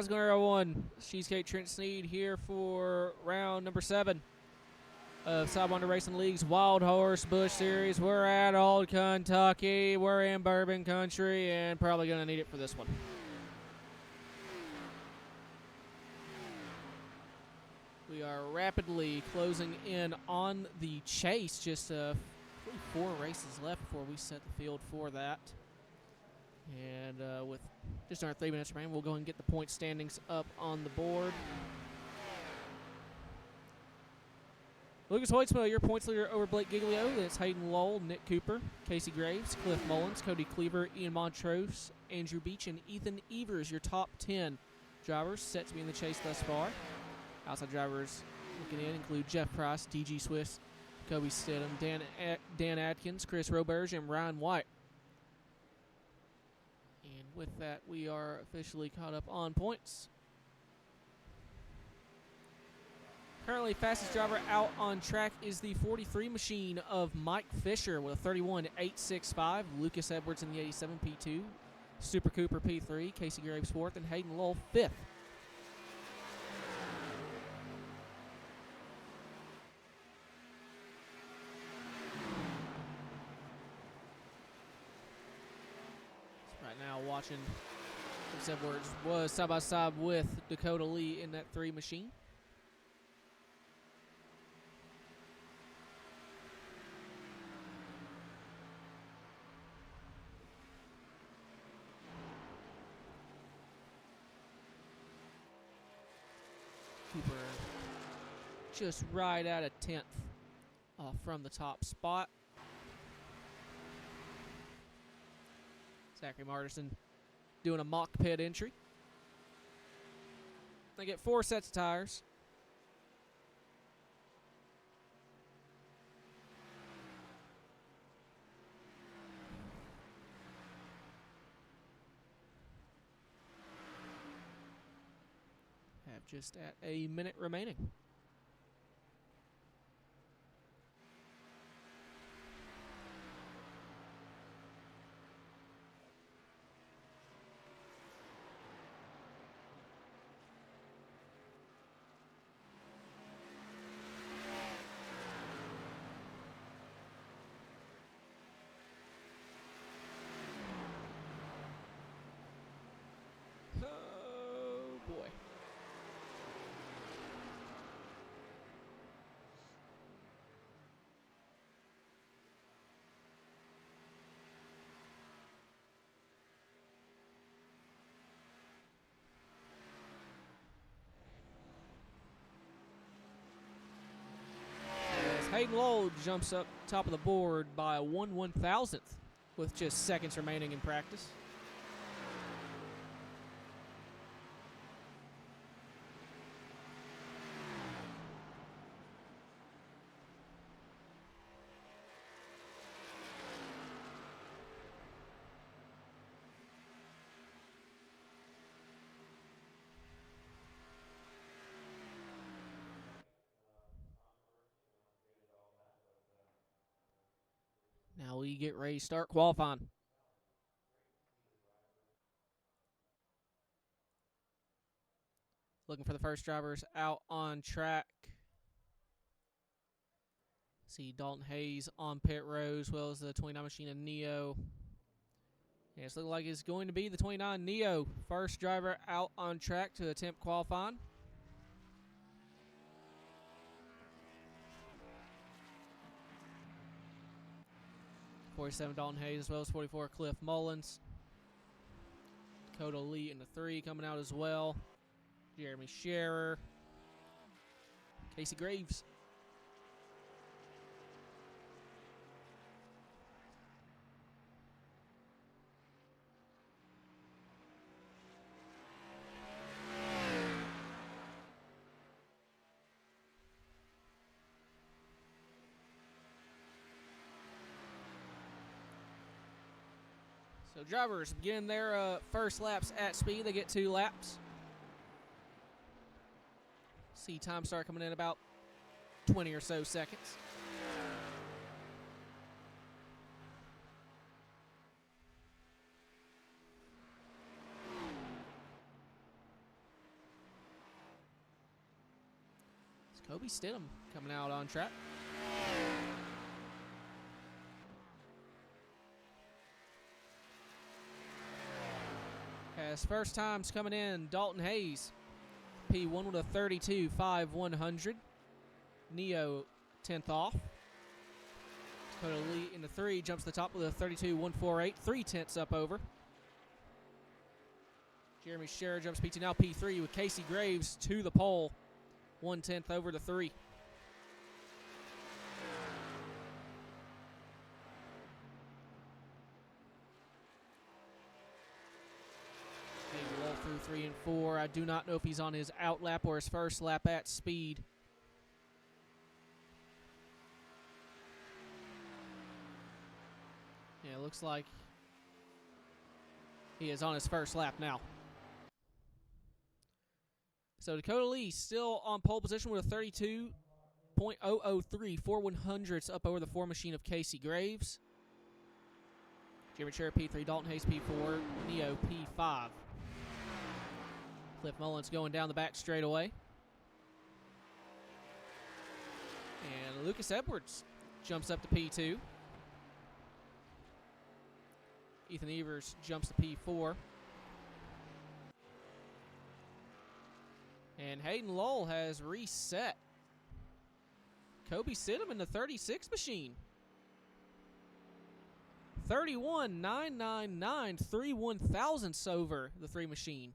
how's it going, everyone? Cheesecake Trent Sneed here for round number 7 of Sidewinder Racing League's Wild Horse Busch Series. We're at Old Kentucky. We're in Bourbon country and probably going to need it for this one. We are rapidly closing in on the chase. Just 4 races left before we set the field for that. And with just under 3 minutes remaining, we'll go and get the point standings up on the board. Lucas Hoytsmill, your points leader over Blake Giglio. That's Hayden Lowell, Nick Cooper, Casey Graves, Cliff Mullins, Cody Cleaver, Ian Montrose, Andrew Beach, and Ethan Evers, your top 10 drivers set to be in the chase thus far. Outside drivers looking in include Jeff Price, DG Swiss, Kobe Stidham, Dan Adkins, Chris Roberge, and Ryan White. And with that, we are officially caught up on points. Currently, fastest driver out on track is the 43 machine of Mike Fisher with a 31.865. Lucas Edwards in the 87 P2. Super Cooper P3. Casey Graves 4th. And Hayden Lowell 5th. Right now, watching Lucas Edwards was side by side with Dakota Lee in that 3 machine. Cooper just right at a 10th from the top spot. Zachary Martinson doing a mock pit entry. They get 4 sets of tires. Have just at a minute remaining. Oh boy. Hayden Lowell jumps up top of the board by 1/1000th with just seconds remaining in practice. Now we get ready to start qualifying. Looking for the first drivers out on track. See Dalton Hayes on pit row as well as the 29 machine of Neo. Yeah, it's looking like it's going to be the 29 Neo. First driver out on track to attempt qualifying. .47 Dalton Hayes as well as 44 Cliff Mullins. Dakota Lee in the 3 coming out as well. Jeremy Scherer. Casey Graves. So drivers begin their first laps at speed. They get 2 laps. See time start coming in about 20 or so seconds. Kobe Stidham coming out on track. As first times coming in, Dalton Hayes, P1 with a 32.5/100. Neo 10th off. Dakota Lee in the 3 jumps to the top with a 32.148, 3/10 up over. Jeremy Scherer jumps P2 now P3 with Casey Graves to the pole, 1/10 over the 3. Roll through 3 and 4. I do not know if he's on his out lap or his first lap at speed. Yeah, it looks like he is on his first lap now. So Dakota Lee still on pole position with a 32.003, 4/100ths up over the 4 machine of Casey Graves. Jeremy Scherer P3, Dalton Hayes P4, Neo P5. Cliff Mullins going down the back straightaway. And Lucas Edwards jumps up to P2. Ethan Evers jumps to P4. And Hayden Lowell has reset. Kobe Stidham in the 36 machine. 31.999, 3/1000ths over the 3 machine.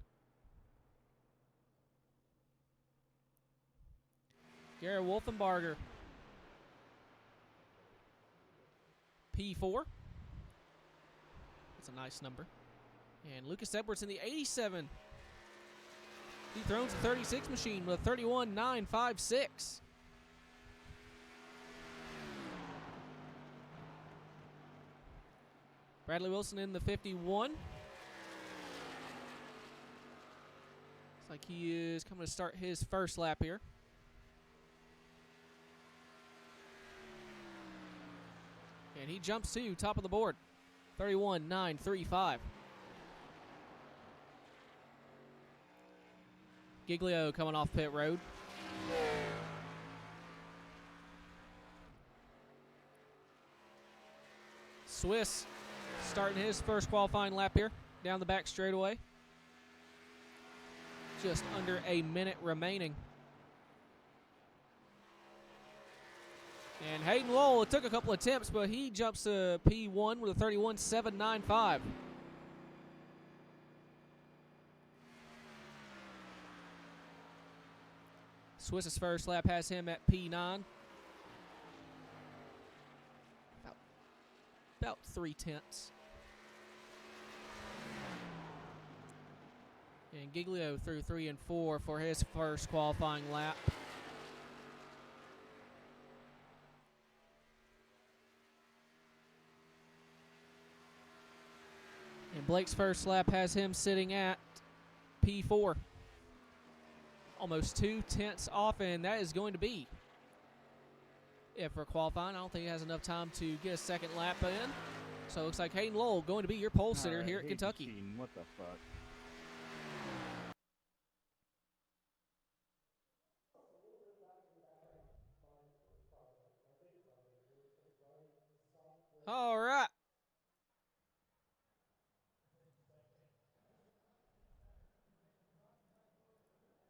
Garrett Wolfenbarger, P4. That's a nice number. And Lucas Edwards in the 87. He throws the 36 machine with a 31.956. Bradley Wilson in the 51. Looks like he is coming to start his first lap here. And he jumps to top of the board, 31.935. Giglio coming off pit road. Swiss starting his first qualifying lap here, down the back straightaway. Just under a minute remaining. And Hayden Lowell, it took a couple attempts, but he jumps to P1 with a 31.795. Swiss's first lap has him at P9. About 3/10. And Giglio through 3 and 4 for his first qualifying lap. And Blake's first lap has him sitting at P4. Almost 2/10 off, and that is going to be it for qualifying. I don't think he has enough time to get a second lap in. So it looks like Hayden Lowell going to be your pole sitter here at Kentucky. Machine. What the fuck? All right.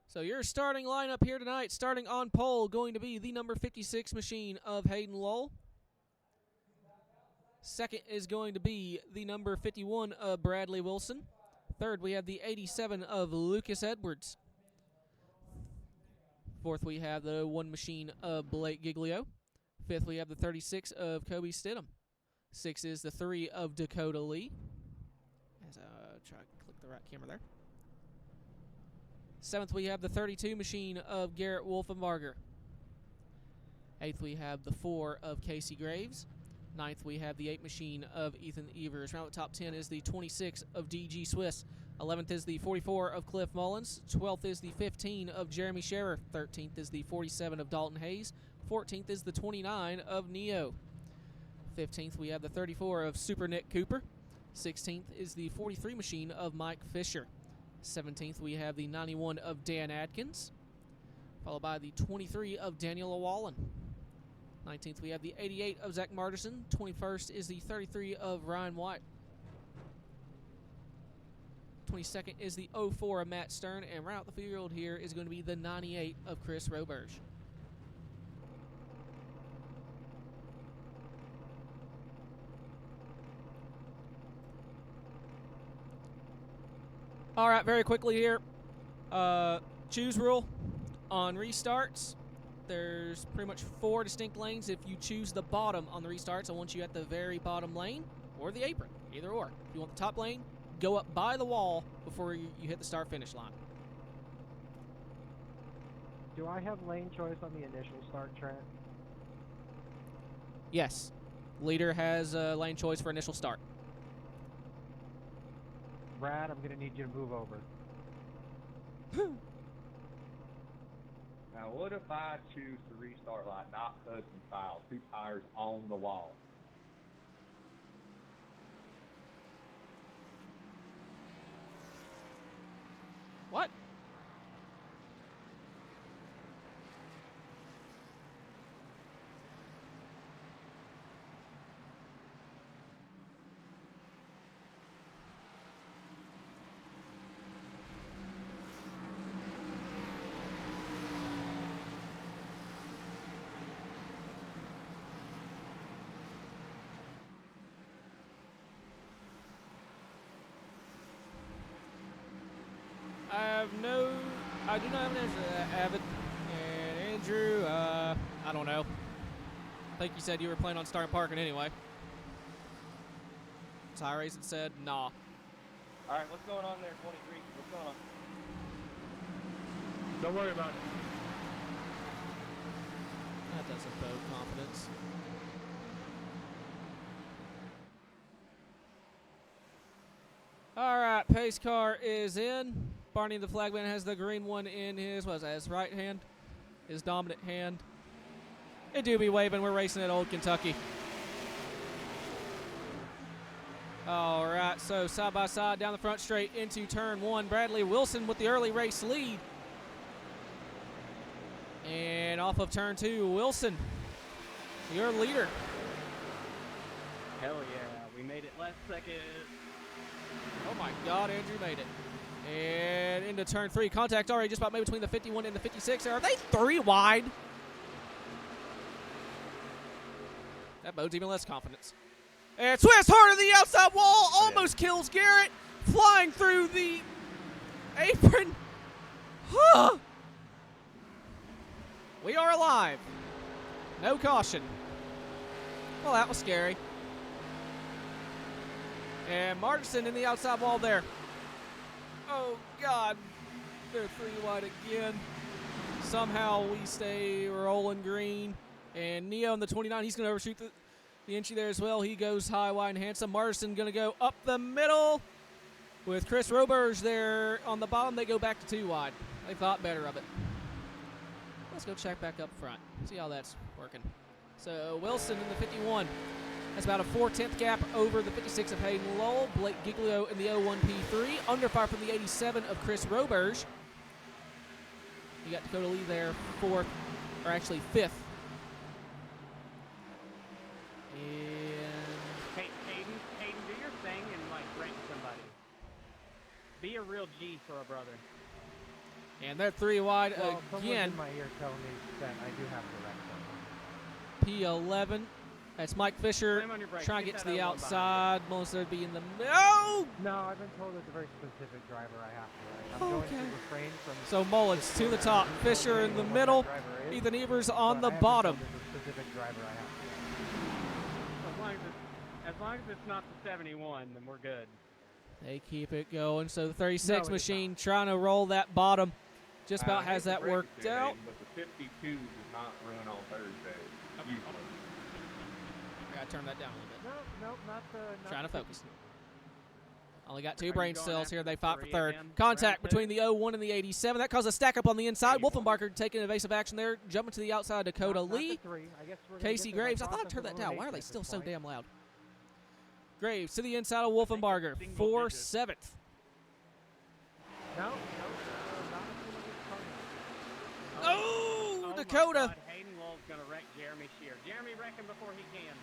So your starting lineup here tonight, starting on pole, going to be the number 56 machine of Hayden Lowell. Second is going to be the number 51 of Bradley Wilson. Third, we have the 87 of Lucas Edwards. Fourth, we have the 1 machine of Blake Giglio. Fifth, we have the 36 of Kobe Stidham. Sixth is the 3 of Dakota Lee. As I try to click the right camera there. Seventh, we have the 32 machine of Garrett Wolfenbarger. Eighth, we have the 4 of Casey Graves. Ninth, we have the 8 machine of Ethan Evers. Round the top 10 is the 26 of DG Swiss. 11th is the 44 of Cliff Mullins. 12th is the 15 of Jeremy Scherer. 13th is the 47 of Dalton Hayes. 14th is the 29 of Neo. 15th, we have the 34 of Super Nick Cooper. 16th is the 43 machine of Mike Fisher. 17th, we have the 91 of Dan Adkins. followed by the 23 of Daniel Wallen. 19th, we have the 88 of Zach Martinson. 21st is the 33 of Ryan White. 22nd is the 04 of Matt Stern. And right out the field here is going to be the 98 of Chris Roberge. All right, very quickly here. Choose rule on restarts. There's pretty much 4 distinct lanes. If you choose the bottom on the restarts, I want you at the very bottom lane or the apron, either or. If you want the top lane, go up by the wall before you hit the start-finish line. Do I have lane choice on the initial start, Trent? Yes. Leader has lane choice for initial start. Brad, I'm going to need you to move over. Now, what if I choose the restart line, not Hudson style, 2 tires on the wall? What? I do not have an answer to that, Avid. And Andrew, I don't know. I think you said you were planning on starting parking anyway. Ty Racing said, nah. All right, what's going on there, 23? What's going on? Don't worry about it. That doesn't bode confidence. All right, pace car is in. Barney the flagman has the green one in his, his right hand, his dominant hand. It do be waving. We're racing at Old Kentucky. All right, so side by side down the front straight into turn 1. Bradley Wilson with the early race lead. And off of turn 2, Wilson, your leader. Hell yeah, we made it last second. Oh my God, Andrew made it. And into turn 3. Contact already just about made between the 51 and the 56. Are they 3 wide? That bodes even less confidence. And Swiss hard on the outside wall. Almost kills Garrett. Flying through the apron. Huh. We are alive. No caution. Well, that was scary. And Martinson in the outside wall there. Oh, God. They're 3 wide again. Somehow we stay rolling green. And Neo in the 29, he's going to overshoot the entry there as well. He goes high, wide, and handsome. Martinson going to go up the middle. With Chris Roberge there on the bottom, they go back to 2 wide. They thought better of it. Let's go check back up front. See how that's working. So Wilson in the 51. That's about a 4/10 gap over the 56 of Hayden Lowell. Blake Giglio in the 01 P3. Under fire from the 87 of Chris Roberge. You got Dakota Lee there, 4th, or actually 5th. And Hey, Hayden, do your thing and, like, rank somebody. Be a real G for a brother. And they're 3 wide Well, someone's again. in my ear telling me that I do have to wreck P11. That's Mike Fisher Slam on your brakes. trying to get to that the other one outside. Mullins would be in the middle. them. No, I've been told it's a very specific driver I have to wreck. I'm going Okay. to refrain from... So Mullins to the top. Fisher in the middle. Ethan Evers on the bottom. There's a specific driver I have to wreck. As long as it's not the 71, then we're good. They keep it going. So the 36 No, machine trying to roll that bottom. Just about I has hate to that break it worked to you, out. Aiden, But the 52 does not run on Thursday. Usually. I gotta turn that down a little bit. No, not the... Trying to focus. Only got 2 you brain going cells here. after They fight for 3 third. again? Contact Round 2? between the 01 and the 87. That caused a stack up on the inside. 81. Wolfenbarger taking evasive action there. Jumping to the outside. Dakota Not the Lee. 3. I guess we're gonna Casey get to the Graves. I thought I process turned of that down. Why are elimination they at still this so point. damn loud? Graves to the inside of Wolfenbarger. single 4 digits. 7th. No, not as soon as it's coming. Oh, my Dakota. God, Hayden Lowell's going to wreck Jeremy Shear. Jeremy, wreck him before he can.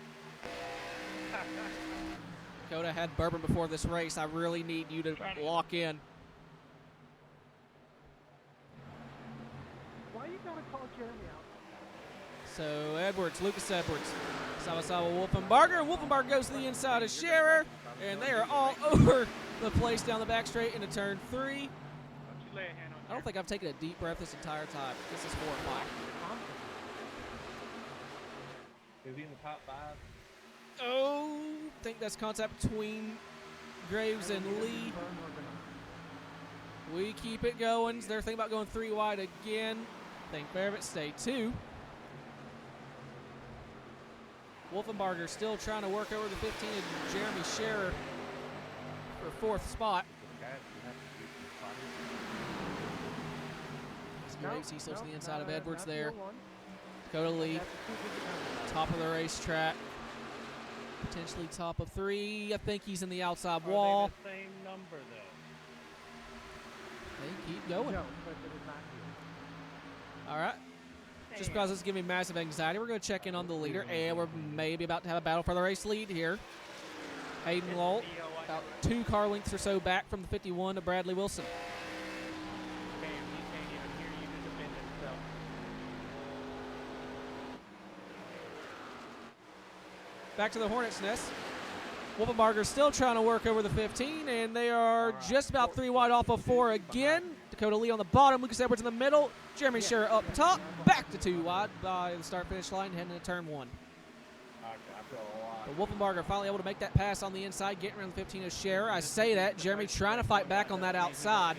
Dakota had Bourbon before this race. I really need you to lock in. Why you gotta call Jeremy out? So Edwards, Lucas Edwards, Sawasawa Wolfenbarger. Wolfenbarger goes to the inside of Scherer, and they are all over the place down the back straight into turn 3. Don't you lay a hand on I don't think I've taken a deep breath this entire time. This is horrifying. Is he in the top 5? Oh, I think that's contact between Graves and Lee. We keep it going. They're thinking about going 3 wide again. Think fair of it, stay 2. Wolfenbarger still trying to work over the 15 and Jeremy Scherer for 4th spot. Graves, he slips to the inside of Edwards there. Dakota Lee, top of the racetrack. Potentially top of 3. I think he's in the outside wall. They the same number, though? They keep going. No, but it is not you. All right. Just because it's giving me massive anxiety, we're going to check in on the leader, and we're maybe about to have a battle for the race lead here. Hayden Lowell, about 2 car lengths or so back from the 51 to Bradley Wilson. Damn, he can't even hear you to defend himself. Back to the Hornet's Nest. Wolfenbarger's still trying to work over the 15, and they are just about 3 wide off of 4 again. Dakota Lee on the bottom, Lucas Edwards in the middle, Jeremy Scherer up top, back to 2 wide by the start-finish line, heading into turn 1. I feel a lot. But Wolfenbarger finally able to make that pass on the inside, getting around the 15 of Scherer. I say that, Jeremy trying to fight back on that outside,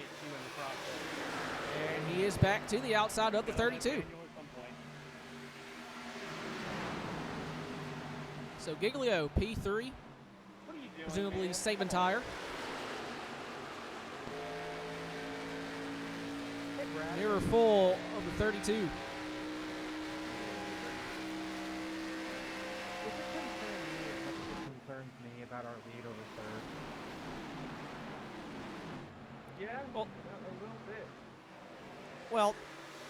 and he is back to the outside of the 32. So Giglio, P3, What are you doing, presumably man? saving tire. Mirror full of the 32. Does it concern me as much as it concerns me about our lead over third? Yeah, Well- a little bit. Well,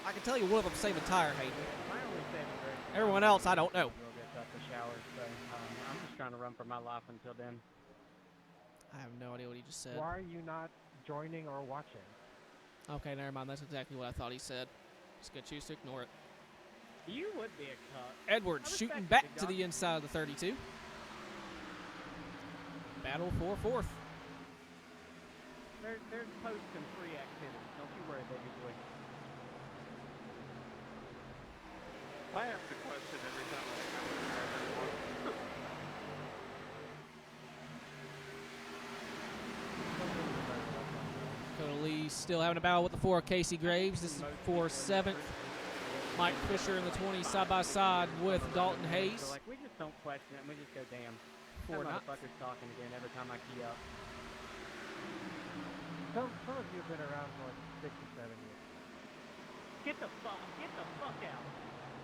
I can tell you one of them saving tire, Hayden. My only saving grace. Everyone else, I don't know. We'll get up the showers, so I'm just trying to run for my life until then. I have no idea what he just said. Why are you not joining or watching? Okay, never mind. That's exactly what I thought he said. Just gonna choose to ignore it. You would be a cuck. Edwards I shooting respect back you, to Doc. the inside of the 32. Battle for 4th. There's post and free activities. Don't you worry, baby boy. I ask the question every time I come in here. Dakota Lee still having a battle with the 4 of Casey Graves. This is for 7th. Mike Fisher in the 20 side by side with Dalton Hayes. So, like, we just don't question it. We just go, damn. For That not motherfucker's talking again every time I key up. Some of you have been around for like 6 or 7 years. Get the fuck out.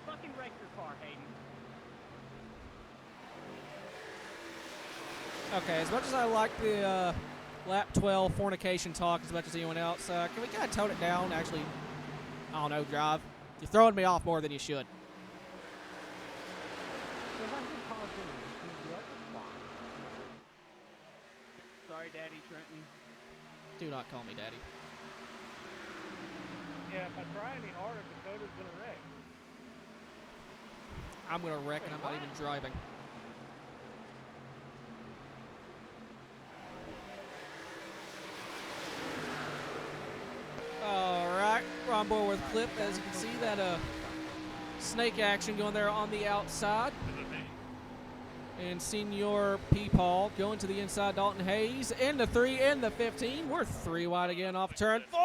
Fucking wreck your car, Hayden. Okay, as much as I like the lap 12 fornication talk as much as anyone else, can we kind of tone it down? Actually, I don't know, drive. You're throwing me off more than you should. If I can call you, what is why? Sorry, Daddy Trenton. Do not call me daddy. Yeah, if I try any harder, Dakota's gonna wreck. I'm going to wreck and I'm not even driving. All right, we're on board with Clip. As you can see, that snake action going there on the outside. And Senior Peepaw going to the inside. Dalton Hayes in the 3, in the 15. We're 3 wide again off turn 4.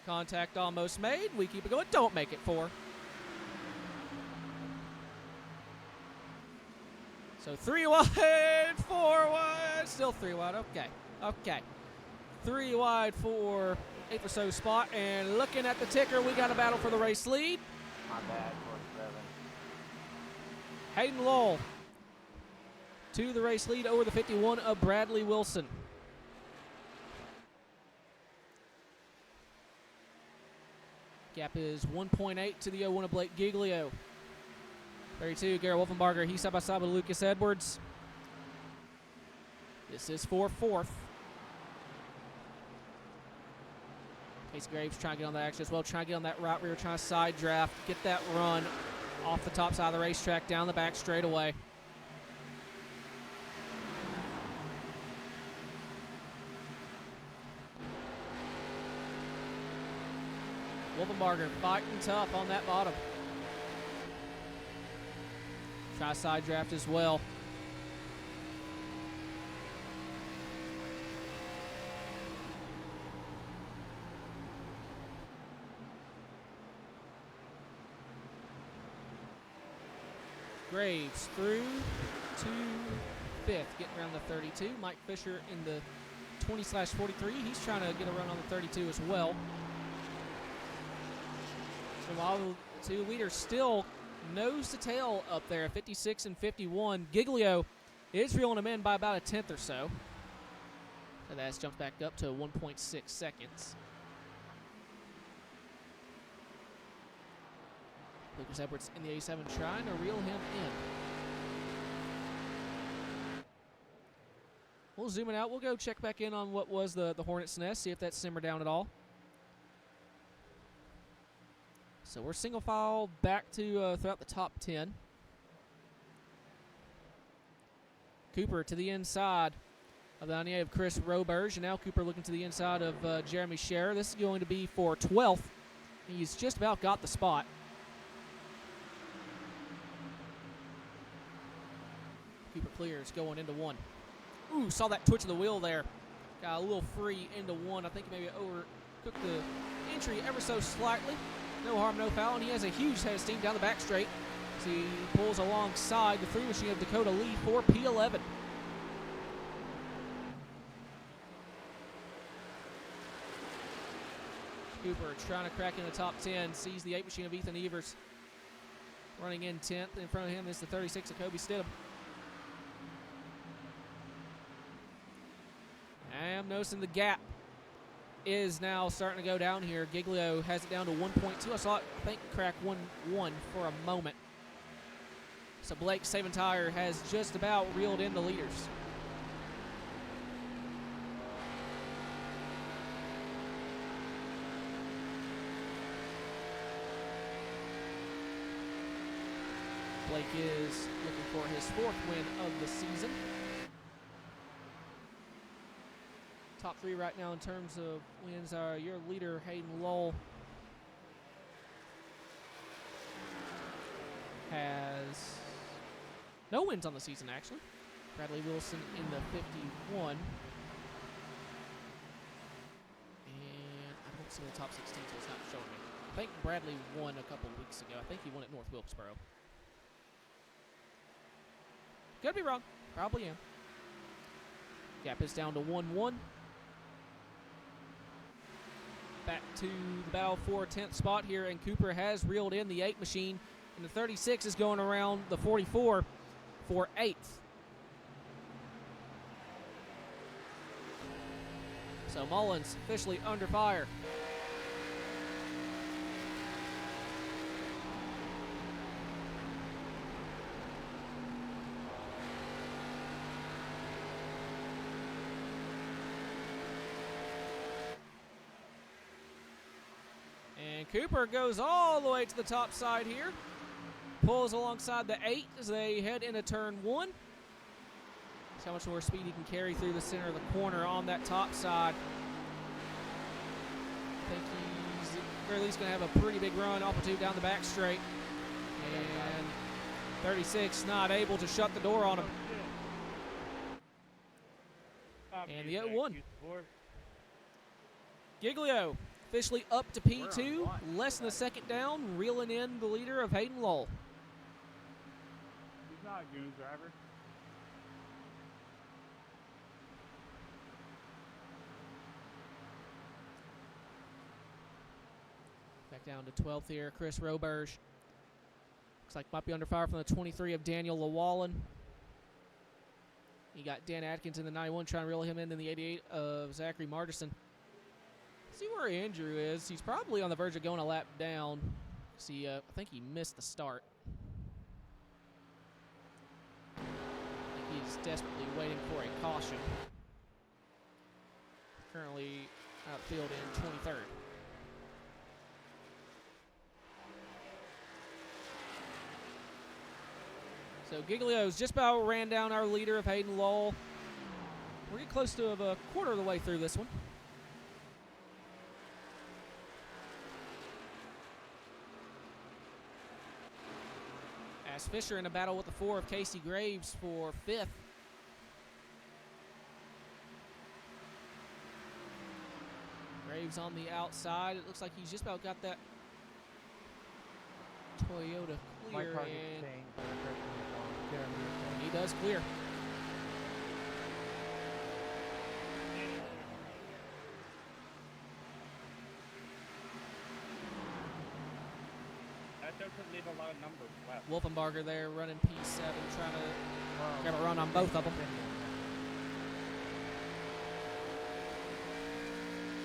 Contact almost made. We keep it going. Don't make it 4. So 3 wide, 4 wide, still 3 wide. Okay. 3 wide for 8th or so spot. And looking at the ticker, we got a battle for the race lead. My bad, 47. Hayden Lowell to the race lead over the 51 of Bradley Wilson. Gap is 1.8 to the 01 of Blake Giglio. 32, Garrett Wolfenbarger. He's side by side with Lucas Edwards. This is for fourth. Casey Graves trying to get on that action as well. Trying to get on that right rear. Trying to side draft. Get that run off the top side of the racetrack. Down the back straightaway. Wolfenbarger fighting tough on that bottom. Try side draft as well. Graves through to fifth, getting around the 32. Mike Fisher in the 20/43. He's trying to get a run on the 32 as well. So while the two leaders still nose to tail up there, 56 and 51, Giglio is reeling him in by about a tenth or so. So that's jumped back up to 1.6 seconds. Lucas Edwards in the A7 trying to reel him in. We'll zoom it out. We'll go check back in on what was the Hornet's Nest, see if that simmered down at all. So we're single file back to throughout the top 10. Cooper to the inside of the 98 of Chris Roberge. And now Cooper looking to the inside of Jeremy Scherer. This is going to be for 12th. He's just about got the spot. Cooper clears going into one. Ooh, saw that twitch of the wheel there. Got a little free into one. I think maybe overcooked the entry ever so slightly. No harm, no foul, and he has a huge head of steam down the back straight. So he pulls alongside the 3 machine of Dakota Lee for P11. Cooper trying to crack in the top 10, sees the 8 machine of Ethan Evers running in 10th. In front of him is the 36 of Kobe Stidham. I'm noticing the gap is now starting to go down here. Giglio has it down to 1.2. I saw it, I think, crack 1.1 for a moment. So Blake Saving Tire has just about reeled in the leaders. Blake is looking for his 4th win of the season. Top 3 right now in terms of wins are your leader, Hayden Lowell, has no wins on the season, actually. Bradley Wilson in the 51. And I don't see the top 16, so it's not showing me. I think Bradley won a couple weeks ago. I think he won at North Wilkesboro. Could be wrong. Probably am. Gap is down to 1-1. Back to the battle for 10th spot here, and Cooper has reeled in the 8 machine, and the 36 is going around the 44 for 8th. So Mullins officially under fire. And Cooper goes all the way to the top side here. Pulls alongside the 8 as they head into turn 1. See how much more speed he can carry through the center of the corner on that top side. I think he's at the very least going to have a pretty big run off of 2 down the back straight. And 36 not able to shut the door on him. And the 0-1. Giglio officially up to P2, less than a second down, reeling in the leader of Hayden Lowell. He's not a goon driver. Back down to 12th here, Chris Roberge. Looks like might be under fire from the 23 of Daniel Llewellyn. You got Dan Atkins in the 91 trying to reel him in the 88 of Zachary Martison. See where Andrew is. He's probably on the verge of going a lap down. See, I think he missed the start. I think he's desperately waiting for a caution. Currently outfield in 23rd. So Giglio's just about ran down our leader of Hayden Lowell. We're getting close to a quarter of the way through this one. As Fisher in a battle with the 4 of Casey Graves for 5th. Graves on the outside. It looks like he's just about got that Toyota My clear, target's and staying for the first one. Jeremy, he does clear. That doesn't leave a lot of numbers left. Wolfenbarger there running P7, trying to grab a run on both of them.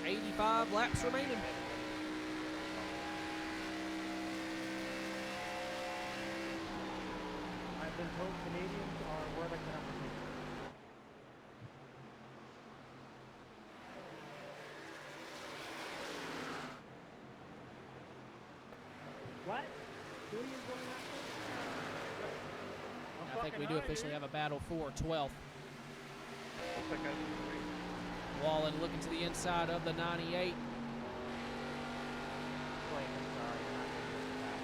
85 laps remaining. I've been told Canadians are where they can appreciate. What? Who are you going after? I think we do officially have a battle for 12th. Looks like I Wallen looking to the inside of the 98. Blake, I'm sorry, you're not going to get back.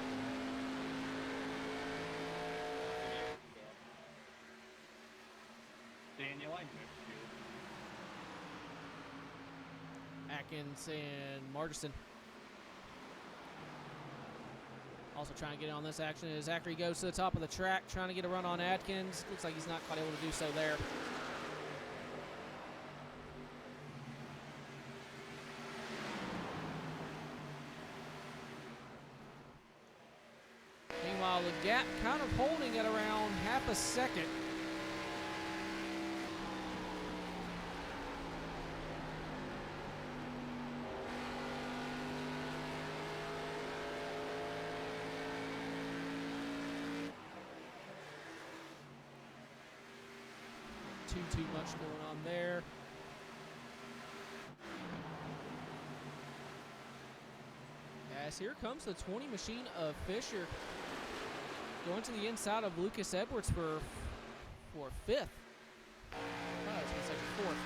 Daniel, I missed you. Atkins and Margerson. Also trying to get in on this action as Zachary goes to the top of the track, trying to get a run on Atkins. Looks like he's not quite able to do so there. Meanwhile, the gap kind of holding at around half a second. Too much going on there. As here comes the 20 machine of Fisher. Going to the inside of Lucas Edwards for 5th. Oh, I was going to say 4th.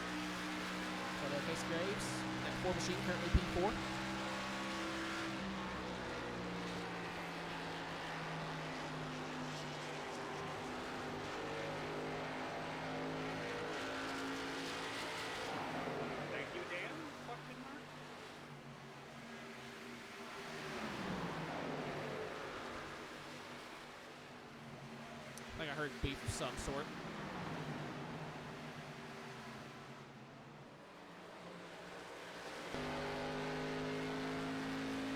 But Casey Graves, that 4 machine currently P4. Thank you, Dan? Question mark? I think I heard beef of some sort.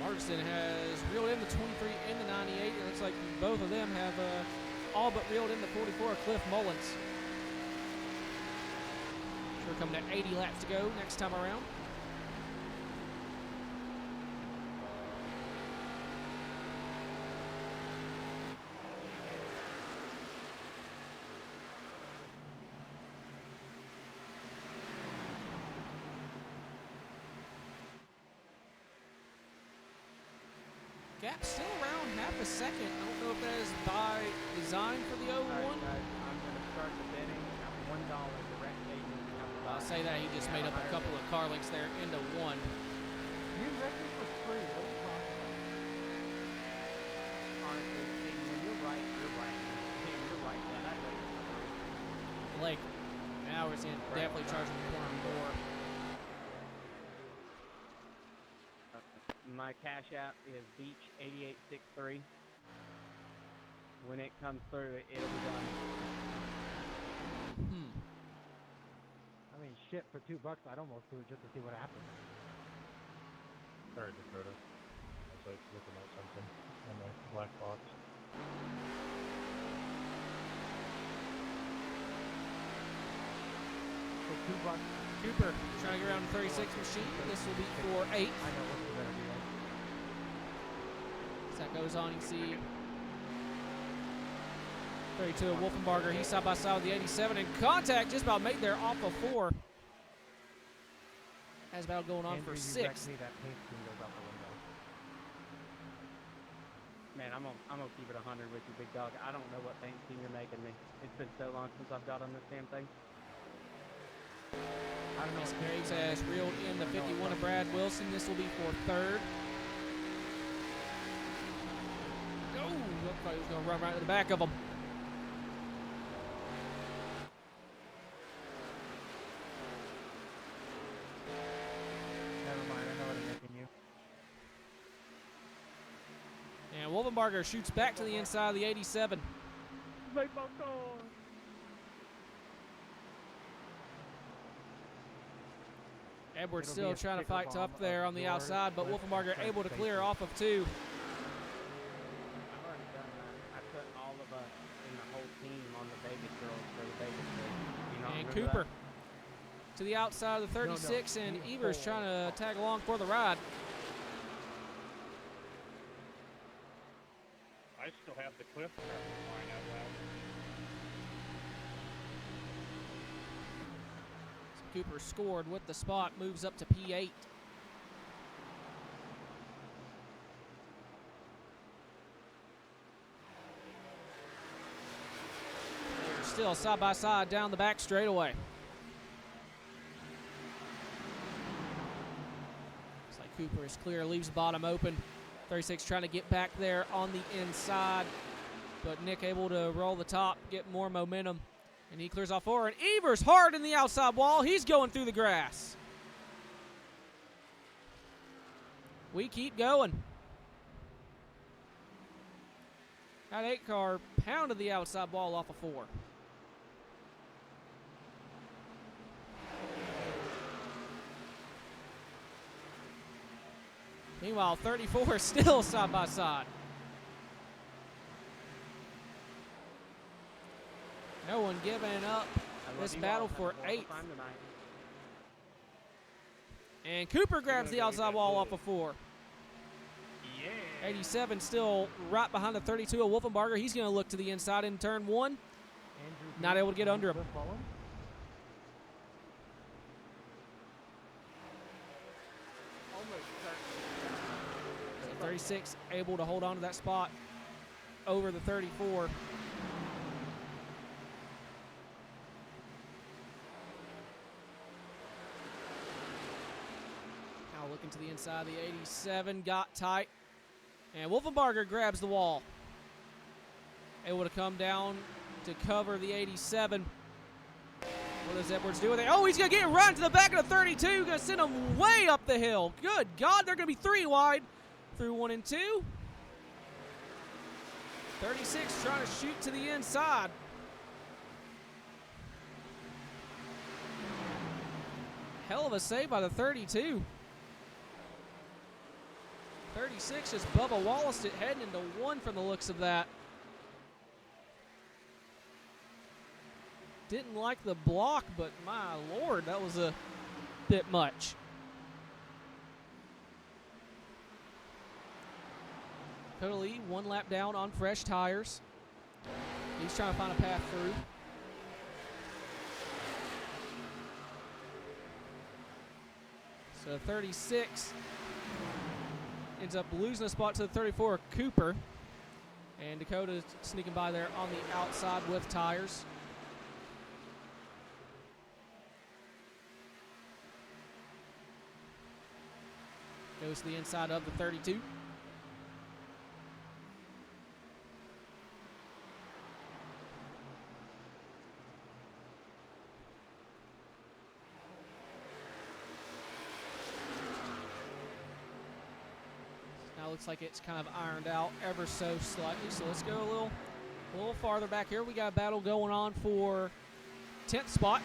Margerson has reeled in the 23 and the 98. It looks like both of them have all but reeled in the 44 of Cliff Mullins. We're coming to 80 laps to go next time around. Gap still around half a second. I don't know if that is by design for the 01. All right, guys, I'm going to start the bidding at $1 direct payment. I'll say that he just made up a couple of car links there into one. You reckon for free? What are you talking about? Honestly, when you're right, you're right. Hey, you're right. Yeah, that way. Blake, now we're seeing definitely charging the corner more. My cash app is Beach8863. When it comes through, it'll be done. I mean, shit, for $2, I'd almost do it just to see what happens. Sorry, Dakota. I was like looking at something on my black box. For $2, Cooper trying to get around the 36 machine. This will be for 8. I know what's the better deal. As that goes on, you see 32 of Wolfenbarger. He's side by side with the 87, and contact just about made there off of 4. Has battle going on Andrew, for you 6. wrecked me, that paint scheme goes out the window. Man, I'm gonna keep it 100 with you, big dog. I don't know what paint scheme you're making me. It's been so long since I've got on this damn thing. I don't know. Miss Graves has reeled in the 51 of Brad Wilson. This will be for 3rd. Oh, looked like he was going to run right to the back of him. Never mind, I know what I'm making you. And Wolfenbarger shoots back to the inside of the 87. Make my call. Edwards It'll be still a trying to sticker fight bomb tough there of on the your outside, but list Wolfenbarger of able to faces. clear off of 2. I've already done that. I put all of us in the whole team on the Vegas girls for the Vegas girls. You not And remember Cooper that? to the outside of the 36, and you Evers hold. trying to tag along for the ride. I still have the cliff line out loud. So Cooper scored with the spot, moves up to P8. They're still side by side down the back straightaway. Looks like Cooper is clear, leaves the bottom open. 36 trying to get back there on the inside, but Nick able to roll the top, get more momentum, and he clears off 4. And Evers hard in the outside wall. He's going through the grass. We keep going. That 8 car pounded the outside wall off of 4. Meanwhile, 34 still side by side. No one giving up I love this you battle all. for Have a wonderful 8th. time tonight. And Cooper grabs the gonna go outside get wall that off of 4. Yeah. 87 still right behind the 32 of Wolfenbarger. He's going to look to the inside in turn 1. Andrew Not Beach able to get and under him. Cliff Mullins. Almost certain. So 36 able to hold on to that spot over the 34. Now looking to the inside, the 87 got tight. And Wolfenbarger grabs the wall. Able to come down to cover the 87. What does Edwards do with it? Oh, he's going to get run to the back of the 32. Going to send him way up the hill. Good God, they're going to be 3 wide through 1 and 2. 36 trying to shoot to the inside. Hell of a save by the 32. 36 just Bubba Wallace it heading into 1 from the looks of that. Didn't like the block, but my Lord, that was a bit much. Dakota Lee 1 lap down on fresh tires. He's trying to find a path through. So 36 ends up losing a spot to the 34 Cooper. And Dakota sneaking by there on the outside with tires. Goes to the inside of the 32. Now looks like it's kind of ironed out ever so slightly. So let's go a little farther back here. We got a battle going on for 10th spot.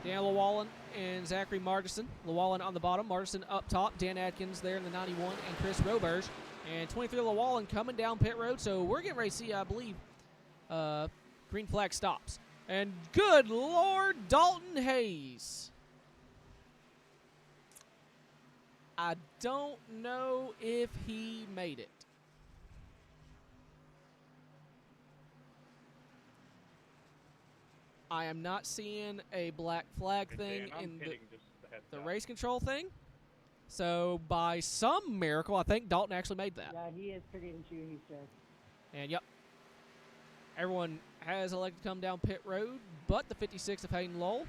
Dan Llewellyn and Zachary Margison. Llewellyn on the bottom, Margison up top. Dan Adkins there in the 91, and Chris Roberge. And 23 Llewellyn coming down pit road. So we're getting ready to see, I believe, green flag stops. And good Lord, Dalton Hayes I don't know if he made it. I am not seeing a black flag thing Dan, I'm in hitting just a heads the up. race control thing. So by some miracle, I think Dalton actually made that. Yeah, he is forgetting you, he said. And yep, everyone has elected to come down pit road, but the 56 of Hayden Lowell.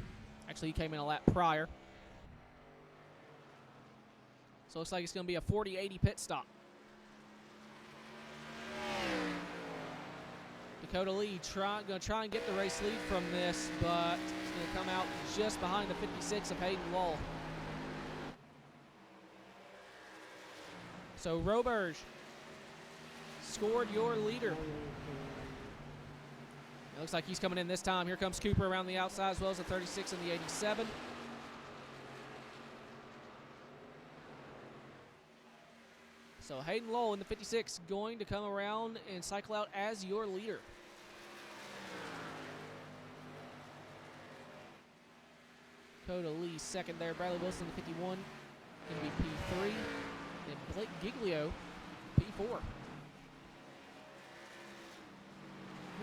Actually, he came in a lap prior. So it looks like it's going to be a 40-80 pit stop. Dakota Lee going to try and get the race lead from this, but it's going to come out just behind the 56 of Hayden Lowell. So Roberge scored your leader. It looks like he's coming in this time. Here comes Cooper around the outside, as well as the 36 and the 87. So Hayden Lowell in the 56 going to come around and cycle out as your leader. Dakota Lee second there. Bradley Wilson, the 51, going to be P3. And Blake Giglio, P4.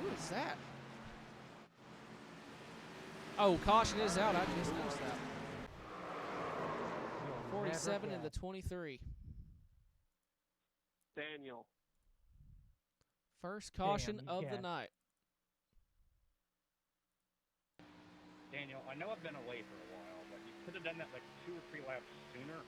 Who is that? Oh, caution is out. I just noticed that. 47 and the 23. Daniel. First caution Damn, of yeah. the night. Daniel, I know I've been away for a while, but you could have done that like 2 or 3 laps sooner.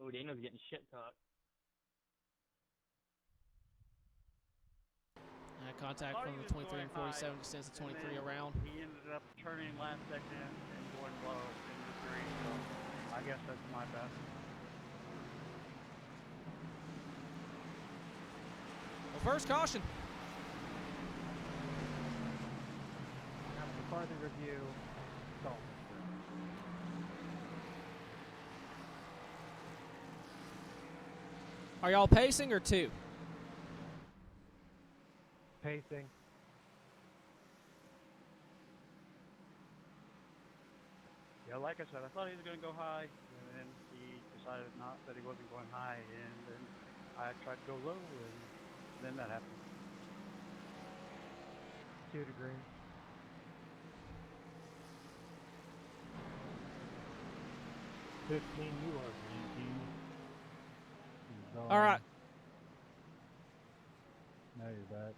Oh, Daniel's getting shit talked. Contact from the 23 and 47 just sends the 23 around. He ended up turning last second and going low into the green, so I guess that's my best. Well, first caution. After further review, Dalton. Are y'all pacing or two? Pacing. Yeah, like I said, I thought he was going to go high, and then he decided not that he wasn't going high, and then I tried to go low, and then that happened. 2 to green. You are GG. All right. Now you're back.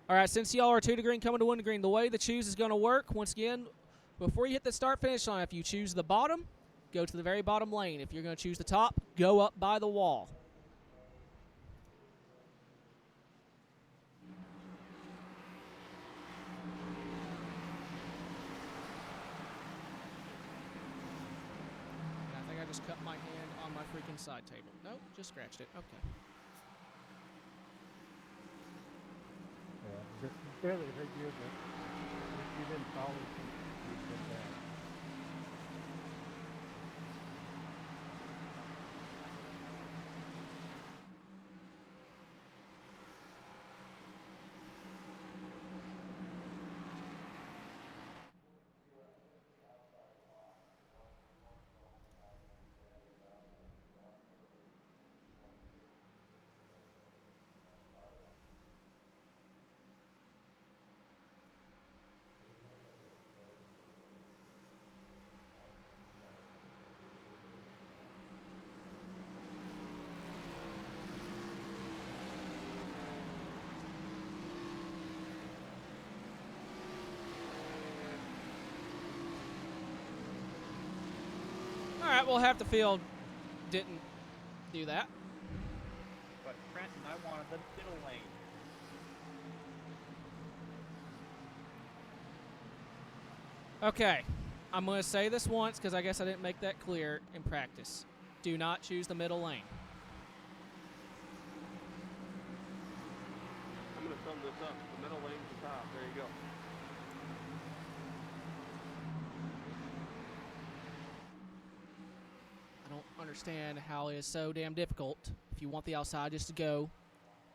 All right, since y'all are 2 to green coming to 1 to green, the way the choose is going to work, once again, before you hit the start-finish line, if you choose the bottom, go to the very bottom lane. If you're going to choose the top, go up by the wall. And I think I just cut my hand on my freaking side table. Nope, just scratched it. Okay. Yeah, just barely hurt you, but if you didn't follow, you did that. All right, well, half the field didn't do that. But Trenton, I wanted the middle lane. Okay, I'm going to say this once because I guess I didn't make that clear in practice. Do not choose the middle lane. I'm going to sum this up. The middle lane's the top. There you go. I don't understand how it is so damn difficult if you want the outside just to go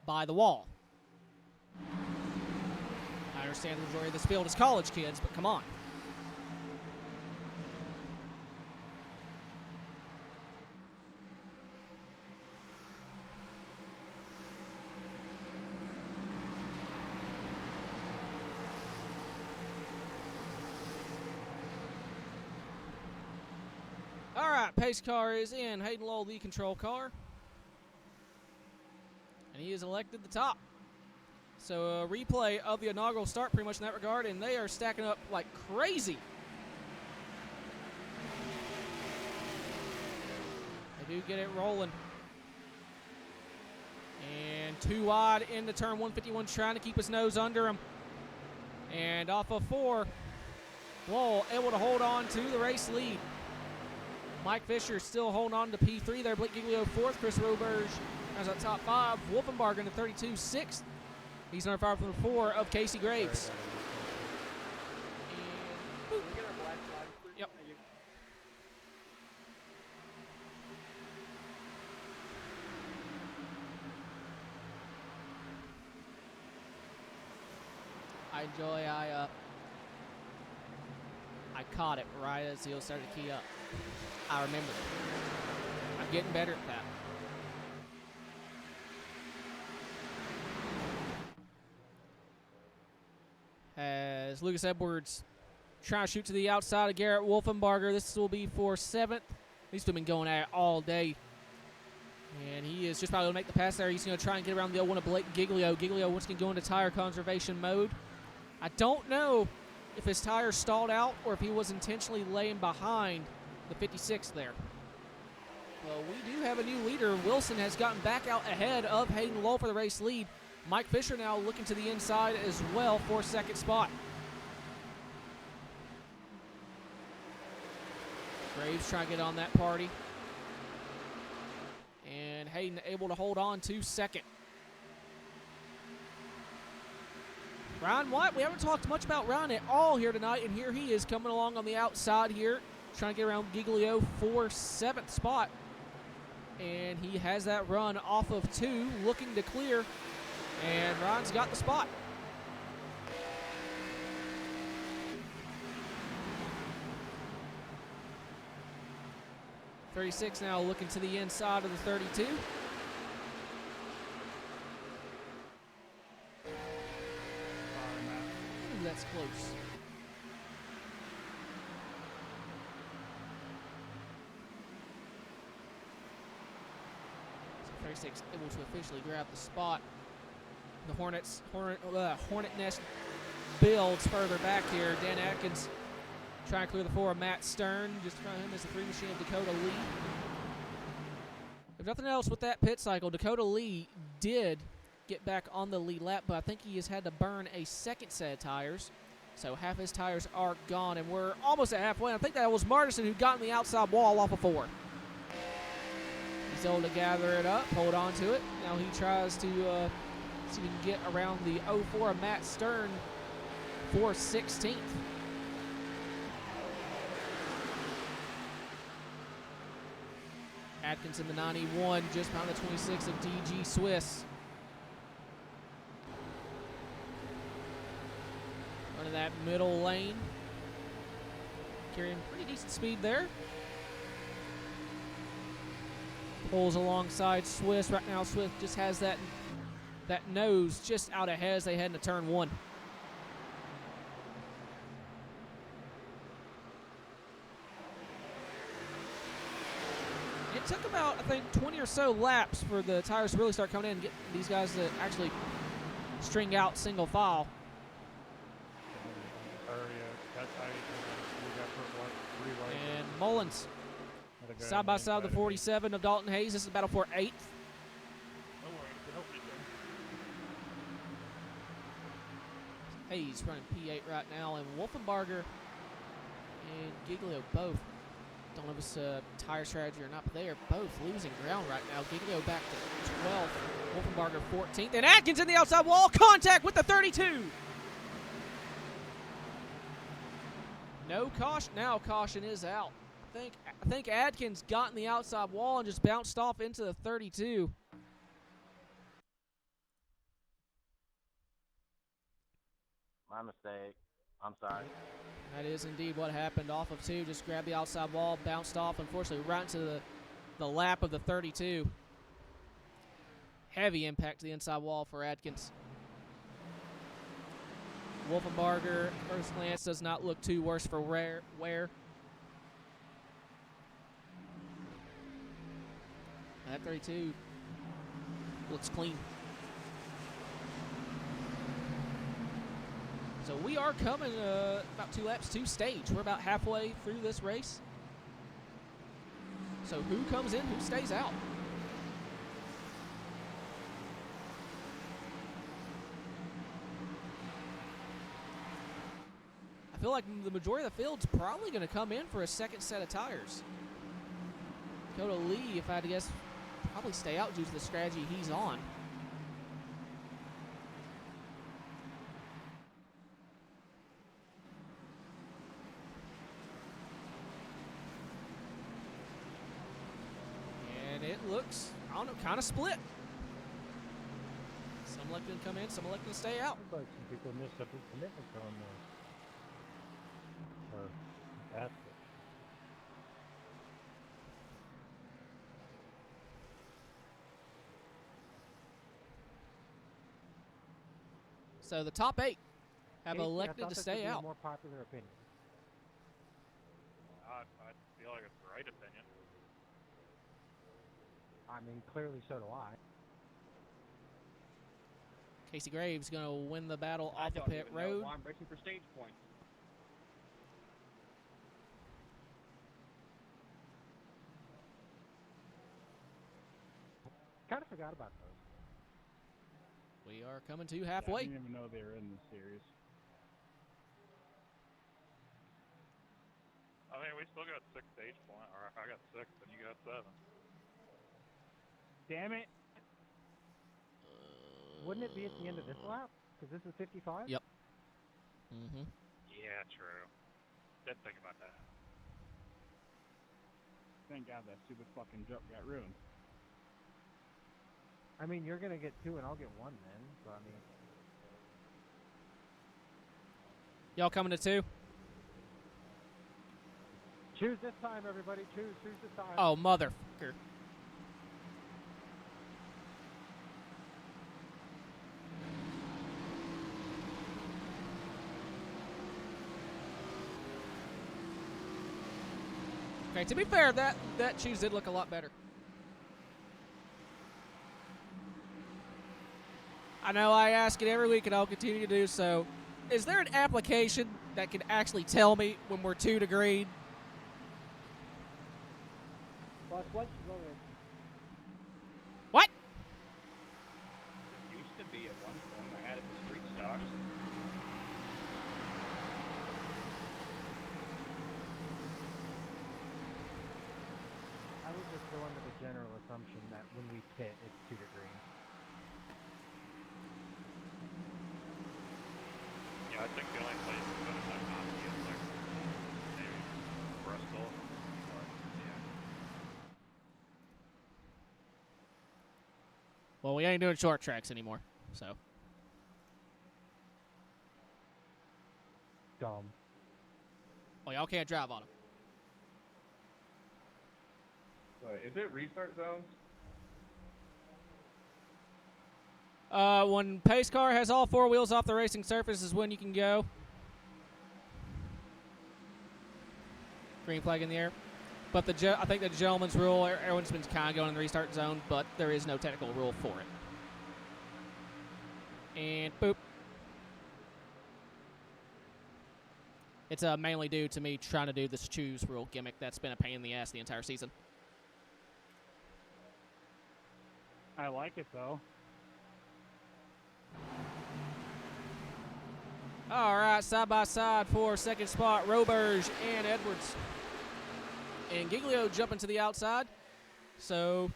by the wall. I understand the majority of this field is college kids, but come on. All right, pace car is in. Hayden Lowell, the control car. And he is elected the top. So a replay of the inaugural start pretty much in that regard, and they are stacking up like crazy. They do get it rolling. And too wide into turn 151, trying to keep his nose under him. And off of 4, Lowell able to hold on to the race lead. Mike Fisher still holding on to P3 there. Blake Giglio 4th. Chris Roberge has that top 5. Wolfenbarger in the 32, 6th. He's number 5 from the 4 of Casey Graves. And, yep. I caught it right as he started to key up. I remember it. I'm getting better at that. As Lucas Edwards trying to shoot to the outside of Garrett Wolfenbarger. This will be for 7th. These two have been going at it all day. And he is just about to make the pass there. He's going to try and get around the other one of Blake Giglio. Giglio once again go into tire conservation mode. I don't know if his tire stalled out or if he was intentionally laying behind the 56 there. Well, we do have a new leader. Wilson has gotten back out ahead of Hayden Lowell for the race lead. Mike Fisher now looking to the inside as well for 2nd spot. Graves trying to get on that party. And Hayden able to hold on to 2nd. Ryan White, we haven't talked much about Ryan at all here tonight, and here he is coming along on the outside here, trying to get around Giglio for 7th spot. And he has that run off of 2, looking to clear, and Ryan's got the spot. .36 now looking to the inside of the 32. Ooh, that's close. So 36 able to officially grab the spot. The Hornet Nest builds further back here. Dan Atkins trying to clear the 4 of Matt Stern. Just trying him as the 3 machine of Dakota Lee. If nothing else with that pit cycle, Dakota Lee did get back on the lead lap, but I think he has had to burn a 2nd set of tires. So half his tires are gone, and we're almost at halfway. I think that was Martinson who got in the outside wall off of 4. He's able to gather it up, hold on to it. Now he tries to see if he can get around the 04 of Matt Stern for 16th. Atkins in the 91, just behind the 26 of DG Swiss. Running that middle lane. Carrying pretty decent speed there. Pulls alongside Swiss. Right now Swiss just has that nose just out ahead as they head into turn 1. It took about, I think, 20 or so laps for the tires to really start coming in and get these guys to actually string out single file. And Mullins side by side of the 47 of Dalton Hayes. This is battle for 8th. Hayes running P8 right now, and Wolfenbarger and Giglio both. Don't know if it's a tire strategy or not, but they are both losing ground right now. Giglio back to 12th, Wolfenbarger 14th, and Atkins in the outside wall. Contact with the 32. No caution. Now caution is out. I think Adkins got in the outside wall and just bounced off into the 32. My mistake. I'm sorry. That is indeed what happened. Off of 2, just grabbed the outside wall, bounced off, unfortunately, right into the lap of the 32. Heavy impact to the inside wall for Adkins. Wolfenbarger, first glance, does not look too worse for Ware. That 32 looks clean. So we are coming about 2 laps to stage. We're about halfway through this race. So who comes in, who stays out? I feel like the majority of the field's probably going to come in for a second set of tires. Dakota Lee, if I had to guess, probably stay out due to the strategy he's on. And it looks, I don't know, kind of split. Some elected to come in, some elected to stay out. Looks like some people missed up his commitment on the or basket. So the top 8 have Casey, I elected thought to this stay would be a out. more popular opinion. I feel like it's the right opinion. I mean, clearly so do I. Casey Graves going to win the battle I off the don't pit even know road. why I'm racing for stage points. Kind of forgot about those. We are coming to I halfway. didn't even know they were in this series. I mean, we still got 6 stage points, or I got 6 and you got 7. Damn it! Wouldn't it be at the end of this lap? Because this is 55? Yep. Mm-hmm. Yeah, true. Didn't think about that. Thank God that stupid fucking jump got ruined. I mean, you're going to get 2 and I'll get 1 then. So, I mean, Y'all coming to 2? choose this time, everybody. Choose this time. Oh, motherfucker. Okay, to be fair, that choose did look a lot better. I know I ask it every week, and I'll continue to do so. Is there an application that can actually tell me when we're 2 to green? Boss, once you go in, What? It used to be at one point. I had it in street stocks. I would just go under the general assumption that when we pit, it's 2 to green. Yeah, I think the only place that's going to have not be is like maybe Bristol. But, yeah. Well, we ain't doing short tracks anymore, so. Dumb. Well, y'all can't drive on them. Wait, is it restart zones? When pace car has all 4 wheels off the racing surface is when you can go. Green flag in the air. But I think the gentleman's rule, everyone's been kind of going in the restart zone, but there is no technical rule for it. And boop. It's mainly due to me trying to do this choose rule gimmick that's been a pain in the ass the entire season. I like it though. All right, side by side for second spot, Roberge and Edwards. And Giglio jumping to the outside. So,